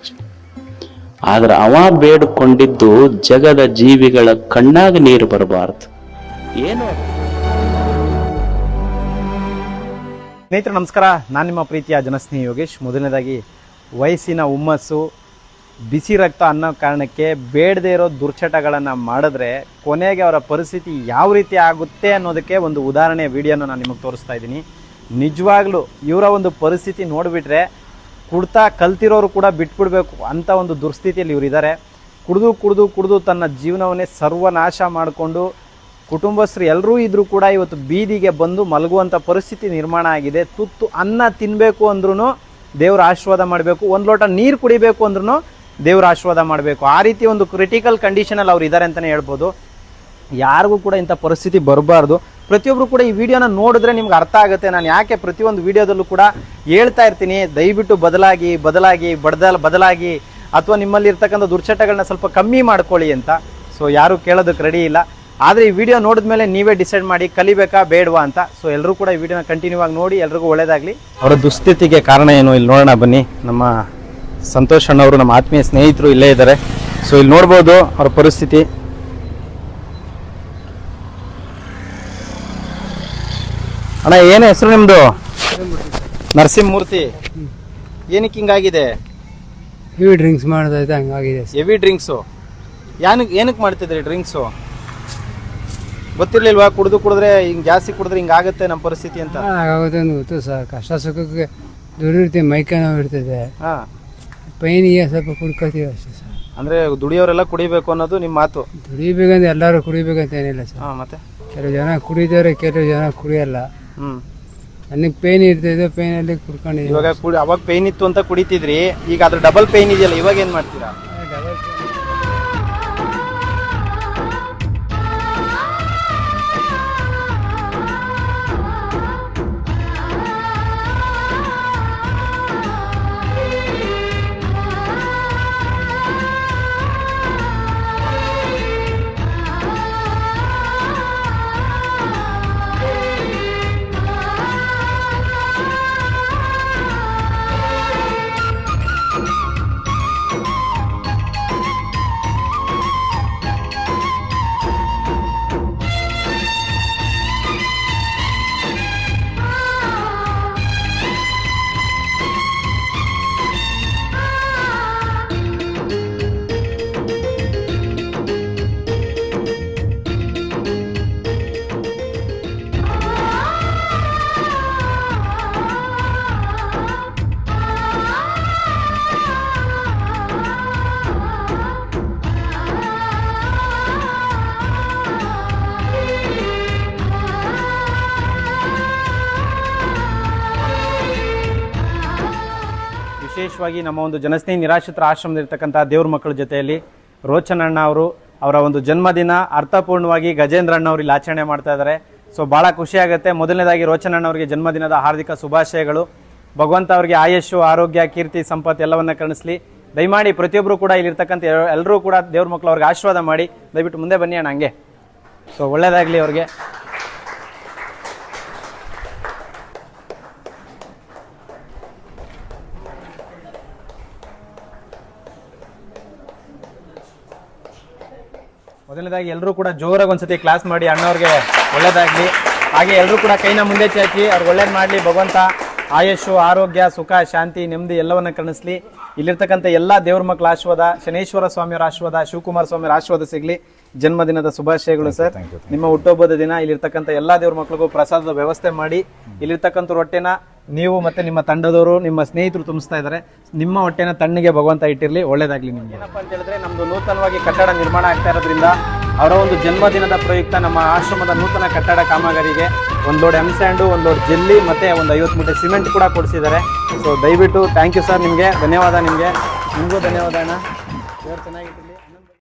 ಆದ್ರೆ ಅವ ಬೇಡ್ಕೊಂಡಿದ್ದು ಜಗದ ಜೀವಿಗಳ ಕಣ್ಣಾಗ ನೀರು ಬರಬಾರದು. ಏನು ಸ್ನೇಹಿತರೆ ನಮಸ್ಕಾರ, ನಾನು ನಿಮ್ಮ ಪ್ರೀತಿಯ ಜನಸ್ನೇಹಿ ಯೋಗೇಶ್. ಮೊದಲನೇದಾಗಿ ವಯಸ್ಸಿನ ಹುಮ್ಮಸ್ಸು, ಬಿಸಿ ರಕ್ತ ಅನ್ನೋ ಕಾರಣಕ್ಕೆ ಬೇಡದೇ ಇರೋ ದುರ್ಚಟಗಳನ್ನು ಮಾಡಿದ್ರೆ ಕೊನೆಗೆ ಅವರ ಪರಿಸ್ಥಿತಿ ಯಾವ ರೀತಿ ಆಗುತ್ತೆ ಅನ್ನೋದಕ್ಕೆ ಒಂದು ಉದಾಹರಣೆ ವಿಡಿಯೋನ ನಾನು ನಿಮಗೆ ತೋರಿಸ್ತಾ ಇದ್ದೀನಿ. ನಿಜವಾಗ್ಲೂ ಇವರ ಒಂದು ಪರಿಸ್ಥಿತಿ ನೋಡಿಬಿಟ್ರೆ ಕುಡ್ತಾ ಕಲ್ತಿರೋರು ಕೂಡ ಬಿಟ್ಬಿಡ್ಬೇಕು ಅಂಥ ಒಂದು ದುರ್ಸ್ಥಿತಿಯಲ್ಲಿ ಇವರಿದ್ದಾರೆ. ಕುಡಿದು ತನ್ನ ಜೀವನವನ್ನೇ ಸರ್ವನಾಶ ಮಾಡಿಕೊಂಡು ಕುಟುಂಬಸ್ಥರು ಎಲ್ಲರೂ ಇದ್ರೂ ಕೂಡ ಇವತ್ತು ಬೀದಿಗೆ ಬಂದು ಮಲಗುವಂಥ ಪರಿಸ್ಥಿತಿ ನಿರ್ಮಾಣ ಆಗಿದೆ. ತುತ್ತು ಅನ್ನ ತಿನ್ನಬೇಕು ಅಂದ್ರೂ ದೇವರ ಆಶೀರ್ವಾದ ಮಾಡಬೇಕು, ಒಂದು ಲೋಟ ನೀರು ಕುಡಿಬೇಕು ಅಂದ್ರೂ ದೇವರ ಆಶೀರ್ವಾದ ಮಾಡಬೇಕು. ಆ ರೀತಿ ಒಂದು ಕ್ರಿಟಿಕಲ್ ಕಂಡೀಷನಲ್ಲಿ ಅವ್ರು ಇದ್ದಾರೆ ಅಂತಲೇ ಹೇಳ್ಬೋದು. ಯಾರಿಗೂ ಕೂಡ ಇಂಥ ಪರಿಸ್ಥಿತಿ ಬರಬಾರ್ದು. ಪ್ರತಿಯೊಬ್ಬರು ಕೂಡ ಈ ವಿಡಿಯೋನ ನೋಡಿದ್ರೆ ನಿಮ್ಗೆ ಅರ್ಥ ಆಗುತ್ತೆ. ನಾನು ಯಾಕೆ ಪ್ರತಿಯೊಂದು ವಿಡಿಯೋದಲ್ಲೂ ಕೂಡ ಹೇಳ್ತಾ ಇರ್ತೀನಿ, ದಯವಿಟ್ಟು ಬದಲಾಗಿ ಅಥವಾ ನಿಮ್ಮಲ್ಲಿ ಇರ್ತಕ್ಕಂಥ ದುರ್ಚಟಗಳನ್ನ ಸ್ವಲ್ಪ ಕಮ್ಮಿ ಮಾಡ್ಕೊಳ್ಳಿ ಅಂತ. ಸೊ ಯಾರು ಕೇಳೋದಕ್ಕೆ ರೆಡಿ ಇಲ್ಲ. ಆದರೆ ಈ ವಿಡಿಯೋ ನೋಡಿದ ಮೇಲೆ ನೀವೇ ಡಿಸೈಡ್ ಮಾಡಿ ಕಲಿಬೇಕಾ ಬೇಡವಾ ಅಂತ. ಸೊ ಎಲ್ಲರೂ ಕೂಡ ಈ ವಿಡಿಯೋನ ಕಂಟಿನ್ಯೂ ಆಗಿ ನೋಡಿ, ಎಲ್ರಿಗೂ ಒಳ್ಳೇದಾಗಲಿ. ಅವರ ದುಸ್ಥಿತಿಗೆ ಕಾರಣ ಏನು ಇಲ್ಲಿ ನೋಡೋಣ ಬನ್ನಿ. ನಮ್ಮ ಸಂತೋಷ್ ಅಣ್ಣವರು, ನಮ್ಮ ಆತ್ಮೀಯ ಸ್ನೇಹಿತರು ಇಲ್ಲೇ ಇದ್ದಾರೆ. ಸೊ ಇಲ್ಲಿ ನೋಡ್ಬೋದು ಅವರ ಪರಿಸ್ಥಿತಿ. ಅಣ್ಣ ಏನು ಹೆಸರು ನಿಮ್ಮದು? ನರಸಿಂಹಮೂರ್ತಿ. ಏನಕ್ಕೆ ಹಿಂಗಾಗಿದೆ? ಹೆವಿ ಡ್ರಿಂಕ್ಸ್ ಮಾಡೋದೈತೆ, ಹಂಗಾಗಿದೆ. ಹೆವಿ ಡ್ರಿಂಕ್ಸು ಏನಕ್ಕೆ ಮಾಡ್ತಿದ್ರಿ ಡ್ರಿಂಕ್ಸು? ಗೊತ್ತಿರ್ಲಿಲ್ವಾ ಕುಡಿದ್ರೆ ಹಿಂಗೆ ಜಾಸ್ತಿ ಕುಡಿದ್ರೆ ಹಿಂಗಾಗುತ್ತೆ ನಮ್ಮ ಪರಿಸ್ಥಿತಿ ಅಂತ? ಆಗುತ್ತೆ ಅಂತ ಗೊತ್ತು ಸರ್. ಕಷ್ಟ ಸುಖಕ್ಕೆ ದುಡಿರ್ತೀವಿ, ಮೈಕೈ ನೋವು ಇರ್ತದೆ, ಹಾಂ, ಪೈನಿಗೆ ಸ್ವಲ್ಪ ಕುಡ್ಕೋತೀವಿ ಅಷ್ಟೇ ಸರ್. ಅಂದರೆ ದುಡಿಯೋರೆಲ್ಲ ಕುಡಿಬೇಕು ಅನ್ನೋದು ನಿಮ್ಮ ಮಾತು? ದುಡಿಬೇಕಂತ ಎಲ್ಲರೂ ಕುಡಿಬೇಕಂತ ಏನಿಲ್ಲ ಸರ್. ಹಾಂ, ಮತ್ತೆ ಕೆಲವು ಜನ ಕುಡಿತಾರೆ, ಕೆಲವು ಜನ ಕುಡಿಯಲ್ಲ. ನನಗೆ ಪೇನ್ ಇರ್ತದೆ, ಪೇನಲ್ಲಿ ಕುಡ್ಕೊಂಡಿದ್ದೀವಿ. ಇವಾಗ ಅವಾಗ ಪೇನ್ ಇತ್ತು ಅಂತ ಕುಡಿತಿದ್ರಿ, ಈಗ ಅದ್ರ ಡಬಲ್ ಪೇನ್ ಇದೆಯಲ್ಲ, ಇವಾಗ ಏನು ಮಾಡ್ತೀರಾ? ವಿಶೇಷವಾಗಿ ನಮ್ಮ ಒಂದು ಜನಸ್ನೇಹಿ ನಿರಾಶ್ರಿತರ ಆಶ್ರಮದಲ್ಲಿರ್ತಕ್ಕಂಥ ದೇವ್ರ ಮಕ್ಕಳ ಜೊತೆಯಲ್ಲಿ ರೋಚನಣ್ಣ ಅವರು ಅವರ ಒಂದು ಜನ್ಮದಿನ ಅರ್ಥಪೂರ್ಣವಾಗಿ ಗಜೇಂದ್ರ ಅಣ್ಣ ಅವರು ಇಲ್ಲಿ ಆಚರಣೆ ಮಾಡ್ತಾ ಇದ್ದಾರೆ. ಸೊ ಭಾಳ ಖುಷಿ ಆಗುತ್ತೆ. ಮೊದಲನೇದಾಗಿ ರೋಚನಣ್ಣ ಅವರಿಗೆ ಜನ್ಮದಿನದ ಹಾರ್ದಿಕ ಶುಭಾಶಯಗಳು. ಭಗವಂತ ಅವರಿಗೆ ಆಯುಷ್ಯು, ಆರೋಗ್ಯ, ಕೀರ್ತಿ, ಸಂಪತ್ತು ಎಲ್ಲವನ್ನ ಕಣಿಸ್ಲಿ. ದಯಮಾಡಿ ಪ್ರತಿಯೊಬ್ಬರು ಕೂಡ ಇಲ್ಲಿರ್ತಕ್ಕಂಥ ಎಲ್ಲರೂ ಕೂಡ ದೇವ್ರ ಮಕ್ಕಳು ಅವ್ರಿಗೆ ಆಶೀರ್ವಾದ ಮಾಡಿ. ದಯವಿಟ್ಟು ಮುಂದೆ ಬನ್ನಿ ಅಣ್ಣ, ಹಂಗೆ. ಸೊ ಒಳ್ಳೇದಾಗಲಿ ಅವ್ರಿಗೆ. ಮೊದಲನೇದಾಗಿ ಎಲ್ಲರೂ ಕೂಡ ಜೋರಾಗಿ ಒಂದ್ಸತಿ ಕ್ಲಾಸ್ ಮಾಡಿ ಅಣ್ಣವ್ರಿಗೆ ಒಳ್ಳೇದಾಗಲಿ. ಹಾಗೆ ಎಲ್ಲರೂ ಕೂಡ ಕೈನ ಮುಂದೆ ಚಾಚಿ ಅವ್ರಿಗೆ ಒಳ್ಳೇದು ಮಾಡಲಿ. ಭಗವಂತ ಆಯುಷು, ಆರೋಗ್ಯ, ಸುಖ, ಶಾಂತಿ, ನೆಮ್ಮದಿ ಎಲ್ಲವನ್ನ ಕಣಿಸ್ಲಿ. ಇಲ್ಲಿರ್ತಕ್ಕಂಥ ಎಲ್ಲ ದೇವ್ರ ಮಕ್ಕಳ ಆಶೀರ್ವಾದ, ಶನೇಶ್ವರ ಸ್ವಾಮಿಯವರ ಆಶೀರ್ವಾದ, ಶಿವಕುಮಾರ ಸ್ವಾಮಿಯವರ ಆಶೀರ್ವಾದ ಸಿಗಲಿ. ಜನ್ಮದಿನದ ಶುಭಾಶಯಗಳು ಸರ್. ನಿಮ್ಮ ಹುಟ್ಟುಹಬ್ಬದ ದಿನ ಇಲ್ಲಿರ್ತಕ್ಕಂಥ ಎಲ್ಲ ದೇವ್ರ ಮಕ್ಕಳಿಗೂ ಪ್ರಸಾದದ ವ್ಯವಸ್ಥೆ ಮಾಡಿ. ಇಲ್ಲಿರ್ತಕ್ಕಂಥ ಹೊಟ್ಟೆನ ನೀವು ಮತ್ತೆ ನಿಮ್ಮ ತಂಡದವರು, ನಿಮ್ಮ ಸ್ನೇಹಿತರು ತುಂಬಿಸ್ತಾ ಇದ್ದಾರೆ. ನಿಮ್ಮ ಹೊಟ್ಟೆನ ತಣ್ಣಗೆ ಭಗವಂತ ಇಟ್ಟಿರಲಿ. ಒಳ್ಳೇದಾಗ್ಲಿ ನಿಮ್ಗೆ. ಏನಪ್ಪ ಅಂತ ಹೇಳಿದ್ರೆ, ನಮ್ದು ನೂತನವಾಗಿ ಕಟ್ಟಡ ನಿರ್ಮಾಣ ಆಗ್ತಾ ಇರೋದ್ರಿಂದ ಅವರ ಒಂದು ಜನ್ಮದಿನದ ಪ್ರಯುಕ್ತ ನಮ್ಮ ಆಶ್ರಮದ ನೂತನ ಕಟ್ಟಡ ಕಾಮಗಾರಿಗೆ 1 ಲೋಡ್ ಎಮ್ಸ್ಯಾಂಡು, 1 ಲೋಡ್ ಜೆಲ್ಲಿ ಮತ್ತೆ ಒಂದು 50 ಮೂಟೆ ಸಿಮೆಂಟ್ ಕೂಡ ಕೊಡಿಸಿದ್ದಾರೆ. ಸೊ ದಯವಿಟ್ಟು ಥ್ಯಾಂಕ್ ಯು ಸರ್, ನಿಮಗೆ ಧನ್ಯವಾದ. ನಿಮಗೂ ಧನ್ಯವಾದ ಅಣ್ಣ. ದೇವರು ಚೆನ್ನಾಗಿಟ್ಟಿರಲಿ.